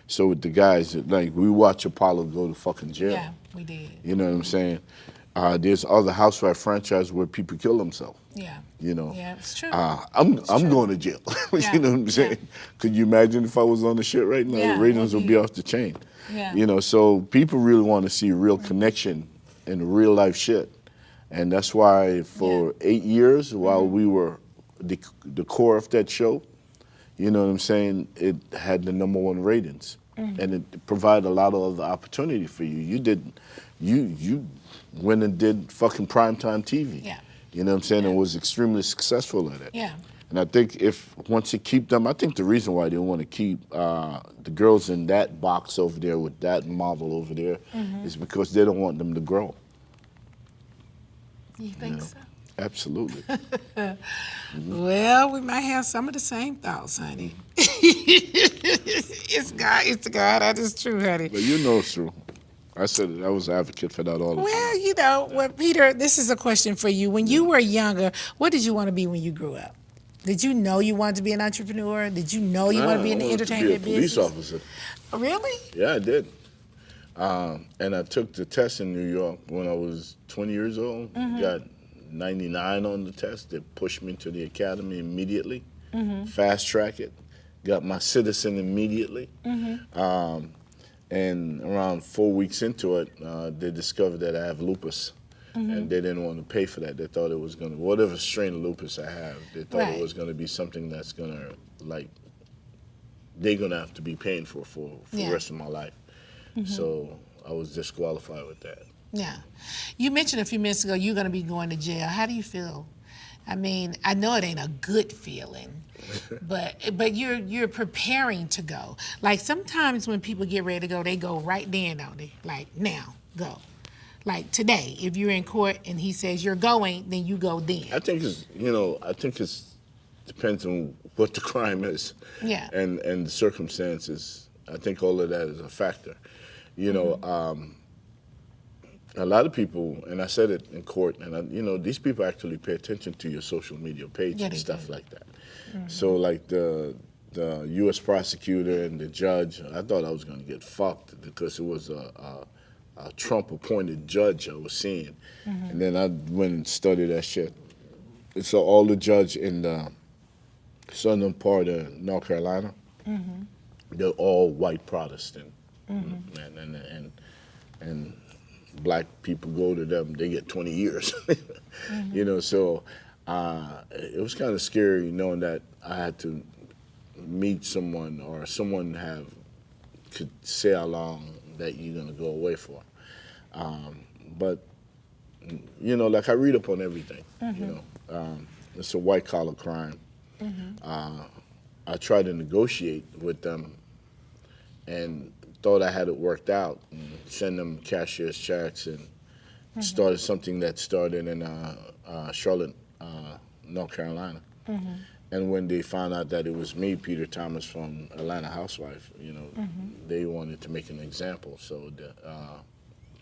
So with the guys, like we watch Apollo go to fucking jail. Yeah, we did. You know what I'm saying? There's other housewife franchises where people kill themselves. Yeah. You know. Yeah, it's true. I'm going to jail. You know what I'm saying? Could you imagine if I was on the shit right now? The ratings would be off the chain. Yeah. You know, so people really want to see real connection and real life shit. And that's why for 8 years, while we were the core of that show, you know what I'm saying, it had the #1 ratings. And it provided a lot of other opportunity for you. You went and did fucking primetime TV. Yeah. You know what I'm saying? And was extremely successful at it. Yeah. And I think once you keep them, I think the reason why they want to keep the girls in that box over there with that model over there is because they don't want them to grow. You think so? Absolutely. Well, we might have some of the same thoughts, honey. It's God, that is true, honey. But you know it's true. I said it. I was an advocate for that all the time. Well, you know, Peter, this is a question for you. When you were younger, what did you want to be when you grew up? Did you know you wanted to be an entrepreneur? Did you know you wanted to be in the entertainment business? I wanted to be a police officer. Really? Yeah, I did. And I took the test in New York when I was 20 years old. Got 99 on the test. They pushed me to the academy immediately. Fast track it. Got my citizen immediately. And around 4 weeks into it, they discovered that I have lupus. And they didn't want to pay for that. They thought it was going to, whatever strain of lupus I have, they thought it was going to be something that's going to, like, they're going to have to be paying for the rest of my life. So I was disqualified with that. Yeah. You mentioned a few minutes ago you're going to be going to jail. How do you feel? I mean, I know it ain't a good feeling, but you're preparing to go. Like sometimes when people get ready to go, they go right then, don't they? Like now, go. Like today, if you're in court and he says you're going, then you go then. I think it's depends on what the crime is. Yeah. And the circumstances. I think all of that is a factor. You know, a lot of people, and I said it in court, and these people actually pay attention to your social media page and stuff like that. So like the U.S. prosecutor and the judge, I thought I was going to get fucked because it was a Trump-appointed judge I was seeing. And then I went and studied that shit. And so all the judge in the southern part of North Carolina, they're all white Protestant. And black people go to them, they get 20 years. You know, so it was kind of scary knowing that I had to meet someone or someone could say how long that you're gonna go away for. But you know, like I read up on everything. You know, it's a white collar crime. I tried to negotiate with them and thought I had it worked out and send them cashier's checks and started something that started in Charlotte, North Carolina. And when they found out that it was me, Peter Thomas from Atlanta Housewives, you know, they wanted to make an example. So the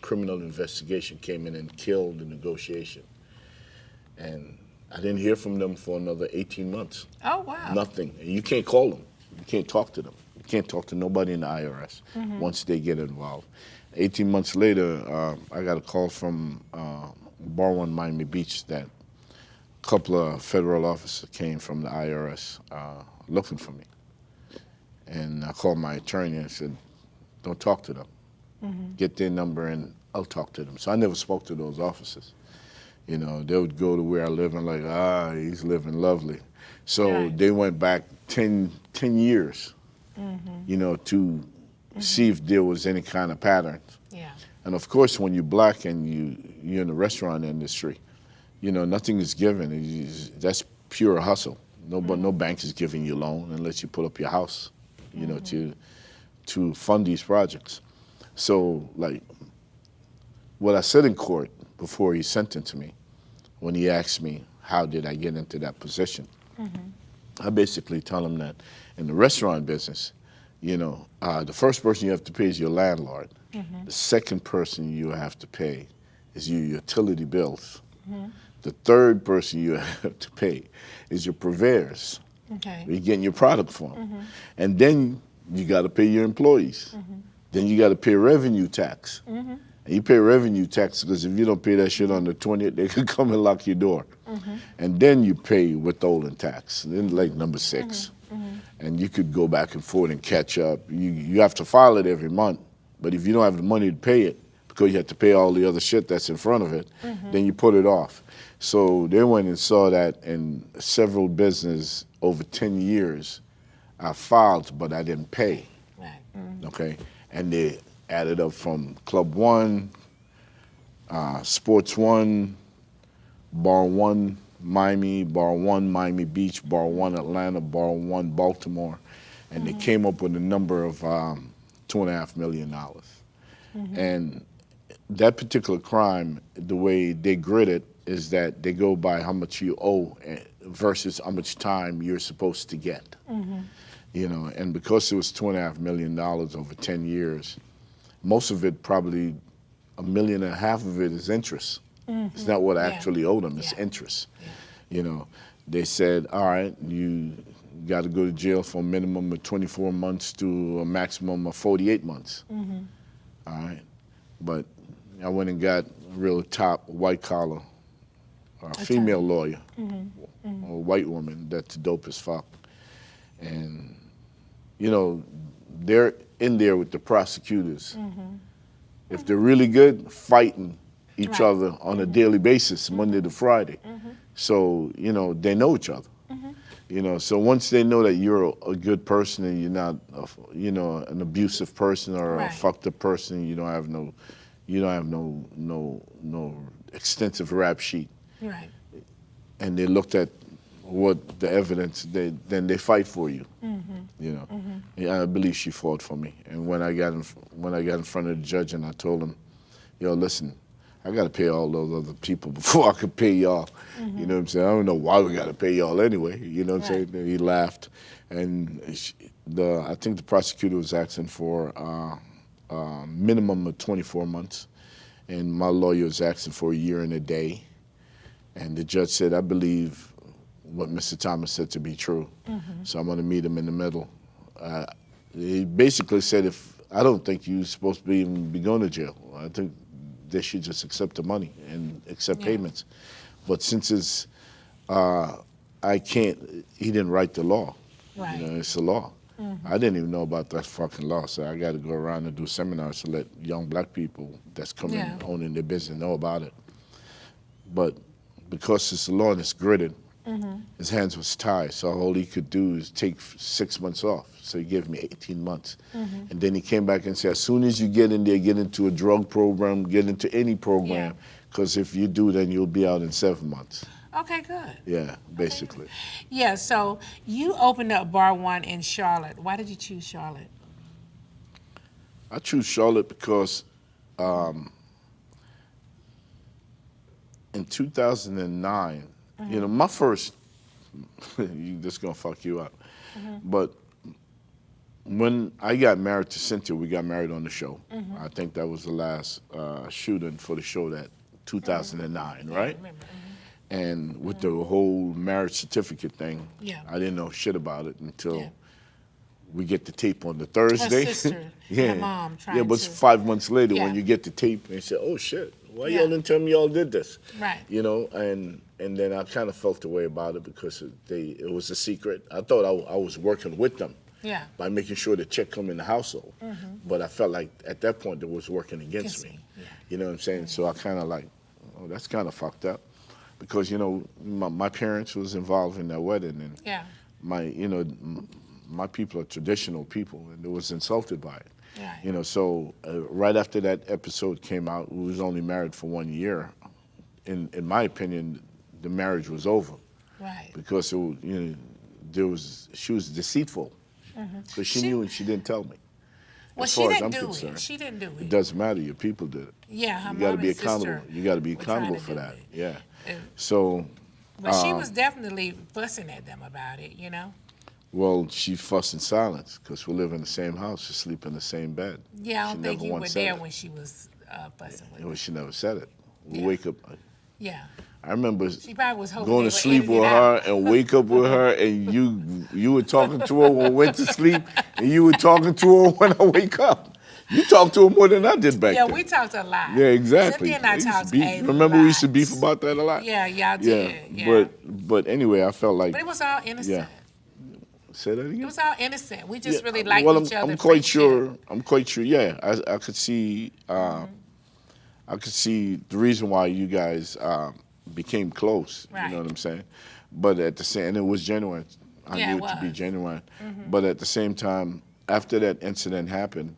criminal investigation came in and killed the negotiation. And I didn't hear from them for another 18 months. Oh, wow. Nothing. And you can't call them. You can't talk to them. You can't talk to nobody in the IRS once they get involved. 18 months later, I got a call from Bar 1 Miami Beach that a couple of federal officers came from the IRS looking for me. And I called my attorney and said, don't talk to them. Get their number and I'll talk to them. So I never spoke to those officers. You know, they would go to where I live and like, he's living lovely. So they went back 10 years, you know, to see if there was any kind of pattern. Yeah. And of course, when you're black and you're in the restaurant industry, you know, nothing is given. That's pure hustle. No bank is giving you a loan unless you put up your house, you know, to fund these projects. So, like, what I said in court before he sentenced me, when he asked me how did I get into that position, I basically tell him that in the restaurant business, you know, the first person you have to pay is your landlord. The second person you have to pay is your utility bills. The third person you have to pay is your purveyors. Okay. You're getting your product from. And then you got to pay your employees. Then you got to pay revenue tax. And you pay revenue tax because if you don't pay that shit on the 20th, they could come and lock your door. And then you pay withholding tax. And then like number 6. And you could go back and forth and catch up. You have to file it every month. But if you don't have the money to pay it, because you have to pay all the other shit that's in front of it, then you put it off. So they went and saw that in several businesses over 10 years, I filed, but I didn't pay. Right. Okay? And they added up from Club 1, Sports 1, Bar 1 Miami, Bar 1 Miami Beach, Bar 1 Atlanta, Bar 1 Baltimore, and they came up with a number of $2.5 million. And that particular crime, the way they grid it is that they go by how much you owe versus how much time you're supposed to get. You know, and because it was $2.5 million over 10 years, most of it, probably $1.5 million of it is interest. It's not what I actually owed them, it's interest. You know, they said, all right, you got to go to jail for a minimum of 24 months to a maximum of 48 months. All right, but I went and got a real top white collar female lawyer, a white woman that's dope as fuck. And, you know, they're in there with the prosecutors. If they're really good, fighting each other on a daily basis, Monday to Friday. So, you know, they know each other. You know, so once they know that you're a good person and you're not, you know, an abusive person or a fucked up person, you don't have no extensive rap sheet. Right. And they looked at what the evidence, then they fight for you. You know, yeah, I believe she fought for me. And when I got in front of the judge and I told him, yo, listen, I got to pay all those other people before I could pay y'all. You know what I'm saying? I don't know why we got to pay y'all anyway. You know what I'm saying? He laughed, and I think the prosecutor was asking for a minimum of 24 months, and my lawyer was asking for a year and a day. And the judge said, I believe what Mr. Thomas said to be true, so I'm going to meet him in the middle. He basically said, I don't think you're supposed to even be going to jail. I think they should just accept the money and accept payments. But since it's, he didn't write the law. Right. You know, it's a law. I didn't even know about that fucking law, so I got to go around and do seminars to let young black people that's coming owning their business know about it. But because it's a law and it's gridded, his hands was tied, so all he could do is take 6 months off. So he gave me 18 months. And then he came back and said, as soon as you get in there, get into a drug program, get into any program, because if you do, then you'll be out in 7 months. Okay, good. Yeah, basically. Yeah, so you opened up Bar 1 in Charlotte. Why did you choose Charlotte? I choose Charlotte because in 2009, you know, my first, this gonna fuck you up, but when I got married to Cynthia, we got married on the show. I think that was the last shooting for the show, that 2009, right? I remember. And with the whole marriage certificate thing, I didn't know shit about it until we get the tape on the Thursday. Her sister, her mom trying but to. 5 months later when you get the tape and you say, oh shit, Why y'all didn't tell me y'all did this? Right. You know, and then I kind of felt the way about it because it was a secret. I thought I was working with them. Yeah. By making sure the check come in the household. But I felt like at that point it was working against me. Yeah. You know what I'm saying? So I kind of like, oh, that's kind of fucked up. Because, you know, my parents was involved in that wedding. And my people are traditional people and they was insulted by it. Right. You know, so right after that episode came out, we was only married for 1 year. In my opinion, the marriage was over. Right. Because it was, you know, she was deceitful. Because she knew and she didn't tell me. Well, As she far as didn't I'm do concerned, it. She didn't do it. It doesn't matter. Your people did it. Yeah, her You got to mom be and sister accountable. You got to be were trying accountable to for do that. it. Yeah. And- So, But she was definitely fussing at them about it, you know? well, she fussed in silence because we live in the same house. We sleep in the same bed. Yeah, I She don't think never you once were said there it. when she was fussing with You know, them. she never said it. We Yeah. wake up. Yeah. I remember She probably was hoping going they to would sleep edit with it her out. and wake up with her, and you were talking to her when I went to sleep, and you were talking to her when I wake up. You talked to her more than I did back Yeah, then. we talked a lot. Yeah, exactly. Cynthia and I We used to talked beef. a Remember lot. we used to beef about that a lot? Yeah, y'all did. Yeah. But anyway, I felt like. But it was all innocent. Yeah. Say that again? It was all innocent. We just Yeah, really liked well, each other. I'm quite friendship. sure. I'm quite sure. Yeah, I could see. I could see the reason why you guys became close. Right. You know what I'm saying? But at the same, and it was genuine. I Yeah, knew it it to be was. genuine. But at the same time, after that incident happened,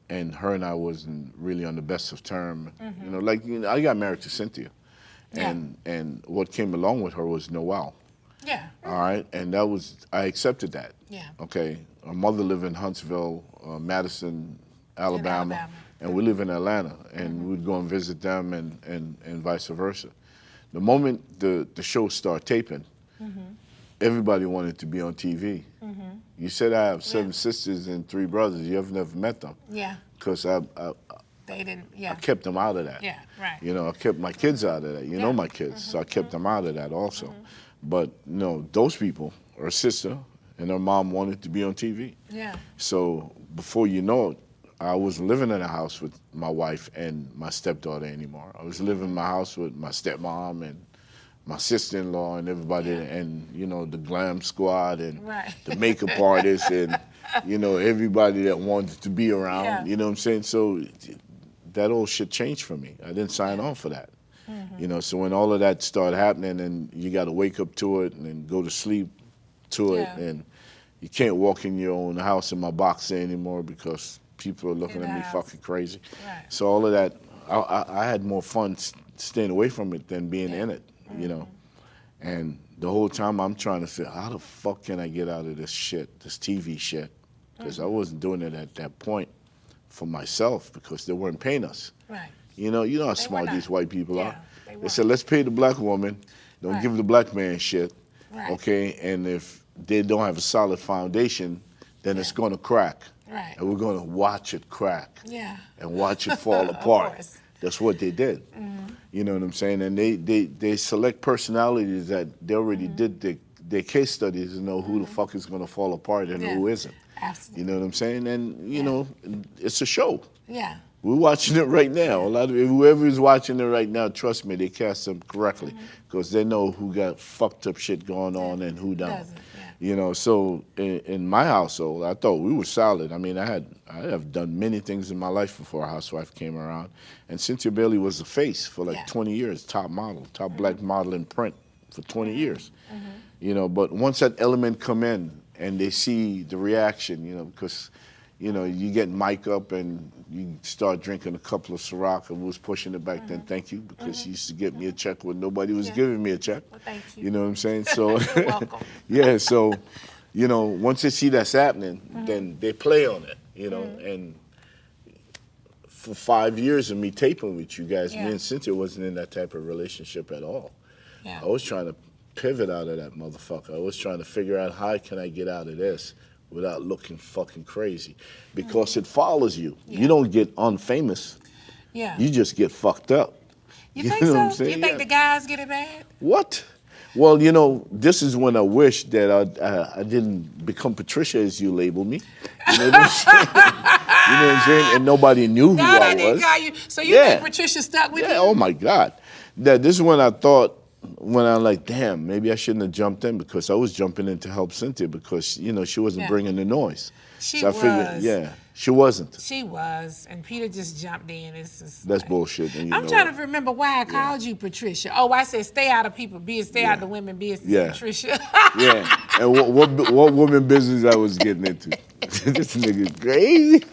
and her and I wasn't really on the best of terms. You know, like I got married to Cynthia, and what came along with her was Noel. Yeah. All right, and that was I accepted that. Yeah. Okay, our mother lived in Huntsville, Madison, Alabama, Alabama. and we live in Atlanta, and we'd go and visit them, and vice versa. The moment the show started taping, everybody wanted to be on TV. You said I have seven sisters and 3 brothers. You have never met them Yeah. because I They didn't. Yeah. kept them out of that. Yeah. Right. You know, I kept my kids out of that. You know Yeah. my kids, so I kept them out of that also. But no, those people, her sister and her mom wanted to be on TV. Yeah. So before you know it, I wasn't living in a house with my wife and my stepdaughter anymore. I was living in my house with my stepmom and my sister-in-law and everybody, and you know the glam squad and Right. the makeup artists and you know everybody that wanted to be around. Yeah. You know what I'm saying? So that old shit changed for me. I didn't sign on for that. You know, so when all of that started happening, and you got to wake up to it and then go to sleep to it, Yeah. and you can't walk in your own house in my boxer anymore because people are looking In at the me house. fucking crazy. Right. So all of that, I had more fun staying away from it than being in it, you know. And the whole time I'm trying to figure, how the fuck can I get out of this shit, this TV shit? Because I wasn't doing it at that point for myself because they weren't paying us. Right. You know how were smart not. these white people Yeah, are. they They were. said, let's pay the black woman, don't Right. give the black man shit, Right. okay? And if they don't have a solid foundation, then it's Yeah. going to crack. Right. And we're going to watch it crack Yeah. and watch it fall Of apart. course. That's what they did. You know what I'm saying? And they select personalities that they already did their case studies to know who the fuck is going to fall apart and Yeah. who isn't. Absolutely. You know what I'm saying? And, you Yeah. know, it's a show. Yeah. We're watching it right now. A lot of whoever is watching it right now, trust me, they cast them correctly because they know who got fucked up shit going on and who don't. Doesn't, yeah. You know, so in my household, I thought we were solid. I mean, I have done many things in my life before a housewife came around, and Cynthia Bailey was the face for like Yeah. 20 years, top model, top black model in print for 20 years. You know, but once that element come in and they see the reaction, you know, because you know, you get mic up and you start drinking a couple of Ciroc, and we was pushing it back then, thank you, because she used to get me a check when nobody was Yeah. giving me a check. Well, thank you. You know what I'm saying? So, You're welcome. yeah, so, you know, once they see that's happening, then they play on it, you know, and for 5 years of me taping with you guys, Yeah. me and Cynthia wasn't in that type of relationship at all. Yeah. I was trying to pivot out of that motherfucker. I was trying to figure out how can I get out of this without looking fucking crazy, because it follows you. Yeah. You don't get unfamous. Yeah. You just get fucked up. You you think know what I'm so? saying? You think Yeah. the guys get it bad? What? Well, you know, this is when I wish that I didn't become Patricia, as you label me. You know what I'm saying? You know what I'm saying? And nobody knew who God, I I didn't was. call you. So you Yeah. think Patricia stuck with Yeah, you? oh my God. This is when I thought, when I'm like, damn, maybe I shouldn't have jumped in, because I was jumping in to help Cynthia because, you know, she wasn't Yeah. bringing the noise. She So I figured, was. yeah, she wasn't. She was, and Peter just jumped in. It's just That's like- bullshit. And you I'm know trying it. to remember why I called you Patricia. Oh, I said stay out of people business, stay out of the women business, Yeah. Patricia. Yeah. And what woman business I was getting into? This nigga crazy.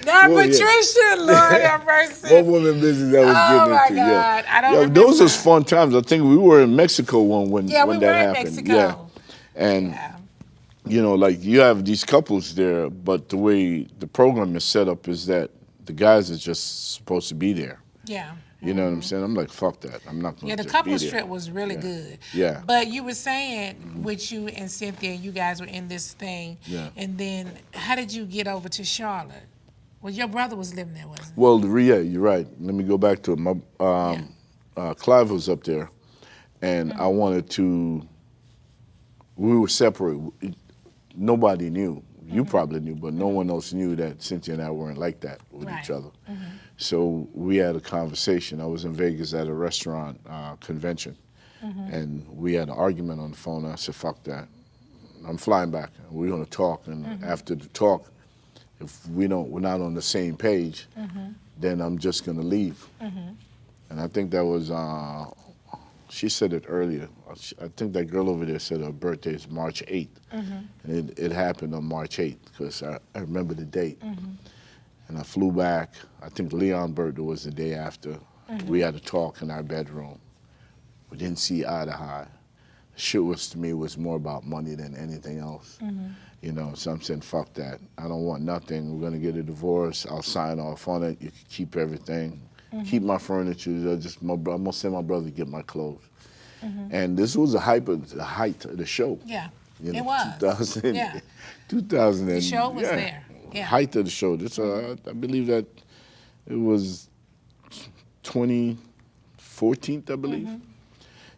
Not Well, yeah. Patricia, Lord have mercy. What woman business I was Oh, my getting into? God. I don't Yo, remember. those was fun times. I think we were in Mexico when Yeah, we that were in happened. Mexico. Yeah. And Yeah. you know, like you have these couples there, but the way the program is set up is that the guys are just supposed to be there. Yeah. You know what I'm saying? I'm like, fuck that. I'm not going Yeah, to the just be couples there. trip was really good. Yeah. But you were saying with you and Cynthia, you guys were in this thing. Yeah. And then how did you get over to Charlotte? Well, your brother was living there, wasn't he? Well, yeah, you're right. Let me go back to it. Clive was up there, and I wanted to. We were separate. Nobody knew. You probably knew, but no one else knew that Cynthia and I weren't like that with each other. So we had a conversation. I was in Vegas at a restaurant convention, and we had an argument on the phone. I said, "Fuck that! I'm flying back. We're gonna talk." And after the talk, if we're not on the same page, then I'm just gonna leave. And I think that was. She said it earlier. I think that girl over there said her birthday is March 8th. And it happened on March 8th because I remember the date. And I flew back. I think Leon's birthday was the day after. We had a talk in our bedroom. We didn't see eye to eye. Shit to me was more about money than anything else. You know, so I'm saying, fuck that. I don't want nothing. We're gonna get a divorce. I'll sign off on it. You can keep everything. Keep my furniture. I'm gonna send my brother to get my clothes. And this was the height of the show. Yeah, You know, it was. 2000. Yeah. 2000. The show was there. Yeah. Height of the show. This, I believe that it was 2014, I believe.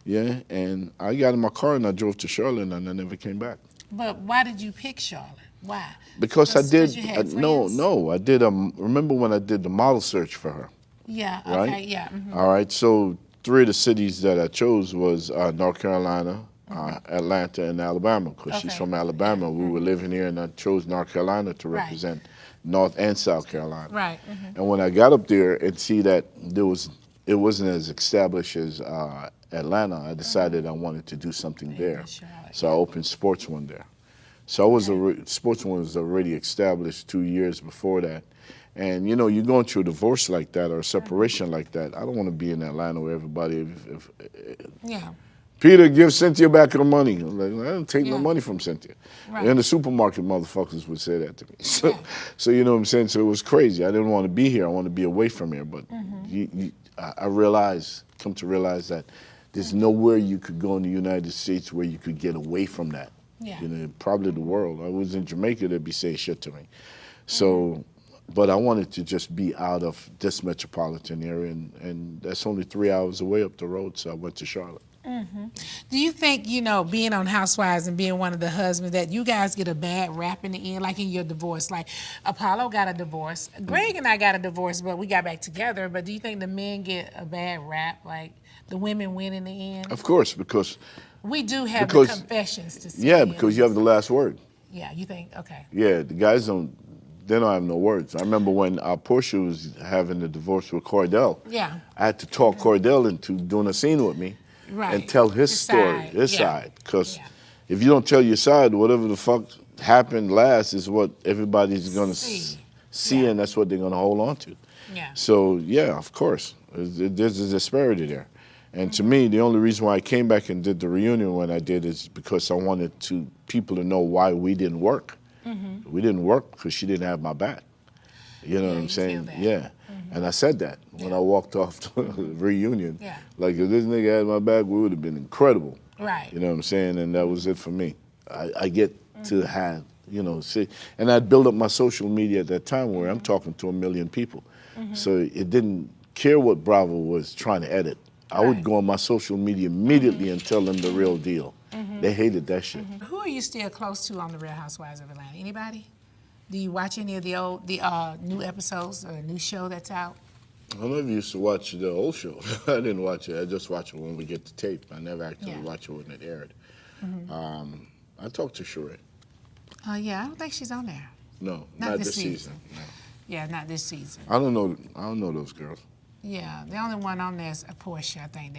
Yeah, and I got in my car and I drove to Charlotte and I never came back. But why did you pick Charlotte? Why? Because I did. you had No. I did. Remember when I did the model search for her? Yeah. Right? Okay. Yeah. All right. So 3 of the cities that I chose was North Carolina, Atlanta, and Alabama. Because she's Okay. from Alabama. We were living here, and I chose North Carolina to Right. represent North and South Carolina. Right. And when I got up there and see that it wasn't as established as Atlanta, I decided I wanted to do something there. Charlotte, So I opened Sports One there. So I was Sports One was already established 2 years before that. And you know, you're going through a divorce like that or a separation like that. I don't want to be in Atlanta where everybody. Yeah. Peter, give Cynthia back her money. I'm like, I don't take no Yeah. money from Cynthia. Right. In the supermarket, motherfuckers would say that to me. So you know what I'm saying? So it was crazy. I didn't want to be here. I wanted to be away from here. But I come to realize that there's nowhere you could go in the United States where you could get away from that. Yeah. You know, probably the world. I was in Jamaica, they'd be saying shit to me. So, but I wanted to just be out of this metropolitan area, and that's only 3 hours away up the road, so I went to Charlotte. Do you think, you know, being on Housewives and being one of the husbands, that you guys get a bad rap in the end, like in your divorce? Like Apollo got a divorce, Greg and I got a divorce, but we got back together. But do you think the men get a bad rap, like the women win in the end? Of course, because We do have the confessions to say. yeah, because you have the last word. Yeah, you think, okay. Yeah, the guys they don't have no words. I remember when Portia was having the divorce with Cordell. Yeah. I had to talk Cordell into doing a scene with me. Right. And tell his story, side. his Yeah. side. Because Yeah. if you don't tell your side, whatever the fuck happened last is what everybody's going to see, Yeah. and that's what they're going to hold on to. Yeah. So, yeah, of course. There's a disparity there. And to me, the only reason why I came back and did the reunion when I did is because I wanted people to know why we didn't work. We didn't work because she didn't have my back. You know what I'm you saying? feel that. Yeah. And I said that when I walked off the reunion. Yeah. Like, if this nigga had my back, we would have been incredible. Right. You know what I'm saying? And that was it for me. I get to have, you know, see, and I'd build up my social media at that time where I'm talking to 1 million people. So it didn't care what Bravo was trying to edit. I would go on my social media immediately and tell them the real deal. They hated that shit. Who are you still close to on the Real Housewives of Atlanta? Anybody? Do you watch any of the new episodes or the new show that's out? I don't know if you used to watch the old show. I didn't watch it. I just watch it when we get the tape. I never actually watch it when it aired. I talked to Sheree. Yeah, I don't think she's on there. No, not this season. No. Yeah, not this season. I don't know those girls. Yeah, the only one on there is Portia, I think,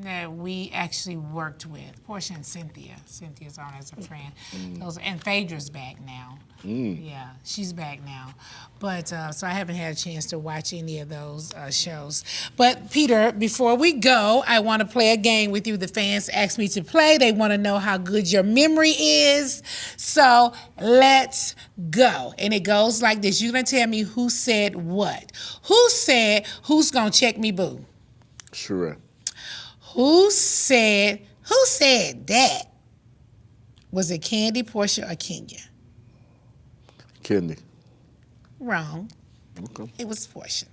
that we actually worked with. Portia and Cynthia. Cynthia's on as a friend. And Phaedra's back now. Yeah, she's back now. But so I haven't had a chance to watch any of those shows. But Peter, before we go, I want to play a game with you. The fans asked me to play. They want to know how good your memory is. So let's go. And it goes like this. You're going to tell me who said what. Who said, who's going to check me, boo? Sheree. Who said that? Was it Candy, Portia, or Kenya? Candy. Wrong. Okay. It was Portia.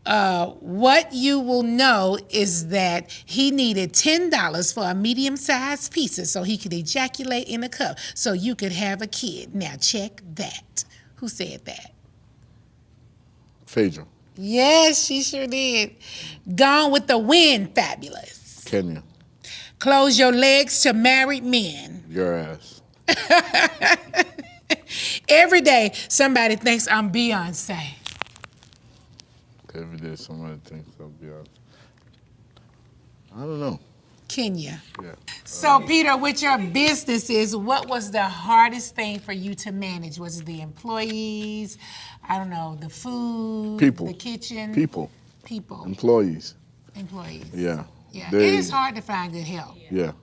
What you will know is that he needed $10 for a medium-sized pizza so he could ejaculate in a cup so you could have a kid. Now check that. Who said that? Phaedra. Yes, she sure did. Gone with the Wind, Fabulous. Kenya. Close your legs to married men. Your ass. Every day, somebody thinks I'm Beyonce. Every day somebody thinks I'm Beyonce. I don't know. Kenya. Yeah. So, Peter, with your businesses, what was the hardest thing for you to manage? Was it the employees? I don't know, the food? People. The kitchen? People. People. Employees. Employees. Yeah. Yeah. It is hard to find good help. Yeah.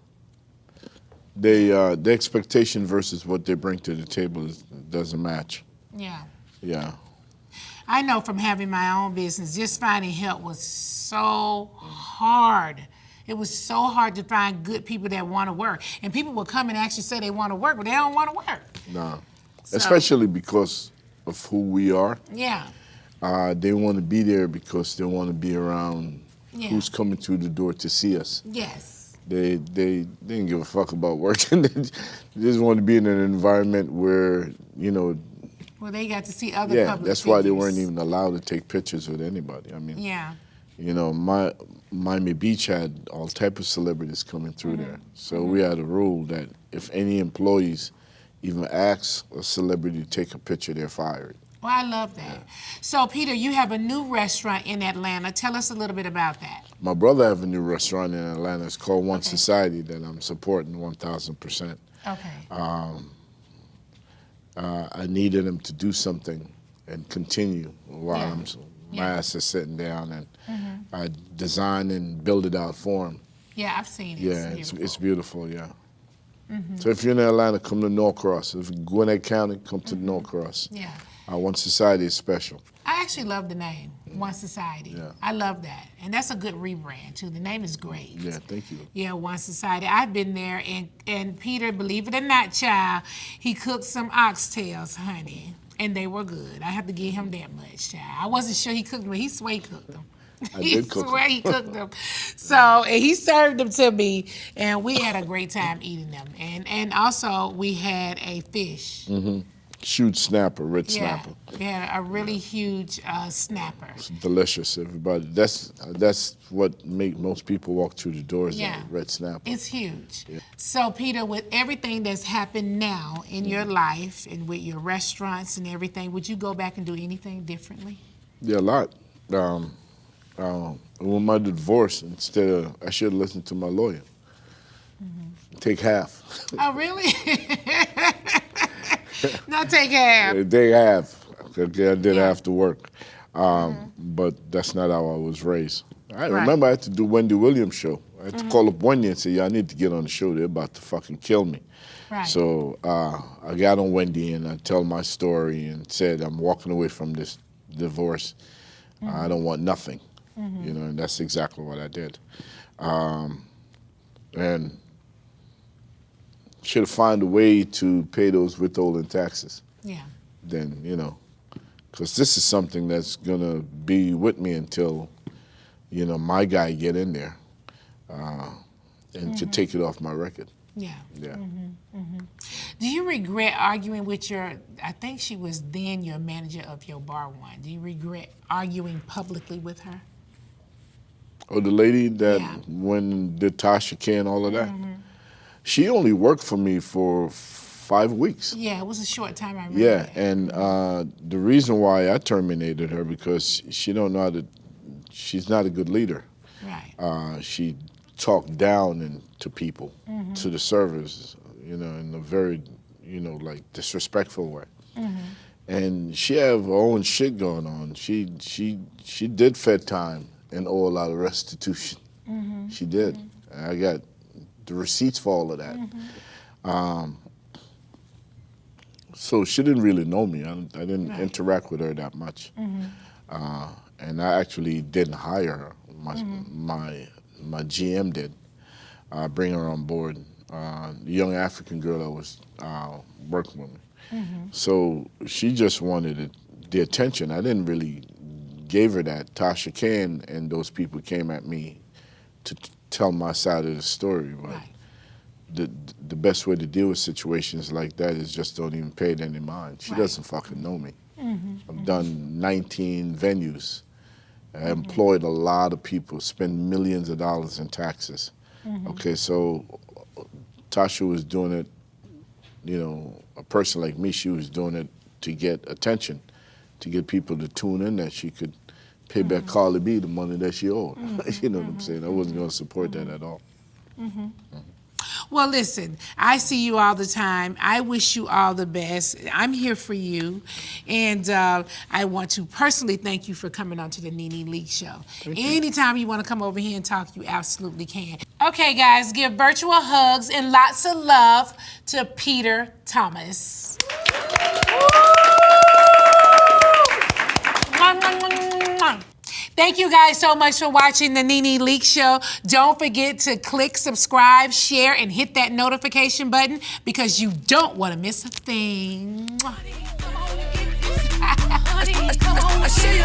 The expectation versus what they bring to the table doesn't match. Yeah. Yeah. I know from having my own business, just finding help was so hard. It was so hard to find good people that want to work. And people will come and actually say they want to work, but they don't want to work. No. So, especially because of who we are. Yeah. They want to be there because they want to be around who's coming through the door to see us. Yes. They didn't give a fuck about working. They just want to be in an environment where, you know. Well, they got to see other public that's why they figures. weren't even allowed to take pictures with anybody. I mean, you know, Miami Beach had all type of celebrities coming through there. So we had a rule that if any employees even ask a celebrity to take a picture, they're fired. Well, I love that. Yeah. So, Peter, you have a new restaurant in Atlanta. Tell us a little bit about that. My brother have a new restaurant in Atlanta. It's called One Society that I'm supporting 1,000%. Okay. I needed him to do something and continue while my ass is sitting down, and I design and build it out for him. Yeah, I've seen it. Yeah, it's beautiful, yeah. So if you're in Atlanta, come to Norcross. If you're Gwinnett County, come to Norcross. Yeah. One Society is special. I actually love the name, One Society. Yeah. I love that. And that's a good rebrand, too. The name is great. Yeah, thank you. Yeah, One Society. I've been there, and Peter, believe it or not, child, he cooked some oxtails, honey, and they were good. I have to give him that much, child. I wasn't sure he cooked them, but he swore he cooked them. He swear he cooked them. So, and he served them to me, and we had a great time eating them. And also, we had a fish. Huge snapper, red snapper. We had a really huge snapper. It's delicious, everybody. That's what make most people walk through the doors. That red snapper. It's huge. Yeah. So, Peter, with everything that's happened now in your life and with your restaurants and everything, would you go back and do anything differently? Yeah, a lot. With my divorce, I should have listened to my lawyer. Take half. Oh, really? No, take half. They have. I did have to work. But that's not how I was raised. I remember I had to do Wendy Williams' show. I had to call up Wendy and say, I need to get on the show. They're about to fucking kill me. Right. So I got on Wendy and I tell my story and said, I'm walking away from this divorce. I don't want nothing. You know, and that's exactly what I did. And should have found a way to pay those withholding taxes. Yeah. Then, you know, because this is something that's going to be with me until, you know, my guy get in there and to take it off my record. Yeah. Yeah. Do you regret arguing with I think she was then your manager of your bar one. Do you regret arguing publicly with her? Oh, the lady that Yeah. when did Tasha K and all of that? She only worked for me for 5 weeks. Yeah, it was a short time, I remember. Yeah, that. and the reason why I terminated her because she don't know how to. She's not a good leader. Right. She talked down to people, to the servers, in a very, like disrespectful way. And she have her own shit going on. She did Fed time and owe a lot of restitution. She did. I got the receipts for all of that. So she didn't really know me. I didn't interact with her that much. And I actually didn't hire her. My GM did. Bring her on board. The young African girl that was working with me. So she just wanted the attention. I didn't really give her that. Tasha K and those people came at me to tell my side of the story. But the best way to deal with situations like that is just don't even pay it any mind. She doesn't fucking know me. I've done 19 venues. I employed a lot of people, spent millions of dollars in taxes. Okay, so Tasha was doing it, a person like me, she was doing it to get attention, to get people to tune in that she could pay back Carly B the money that she owed. You know what I'm saying? I wasn't going to support that at all. Well, listen, I see you all the time. I wish you all the best. I'm here for you. And I want to personally thank you for coming on to the Nene Leakes show. Anytime you want to come over here and talk, you absolutely can. Okay, guys, give virtual hugs and lots of love to Peter Thomas. Thank you guys so much for watching the Nene Leakes show. Don't forget to click subscribe, share, and hit that notification button because you don't want to miss a thing. I show you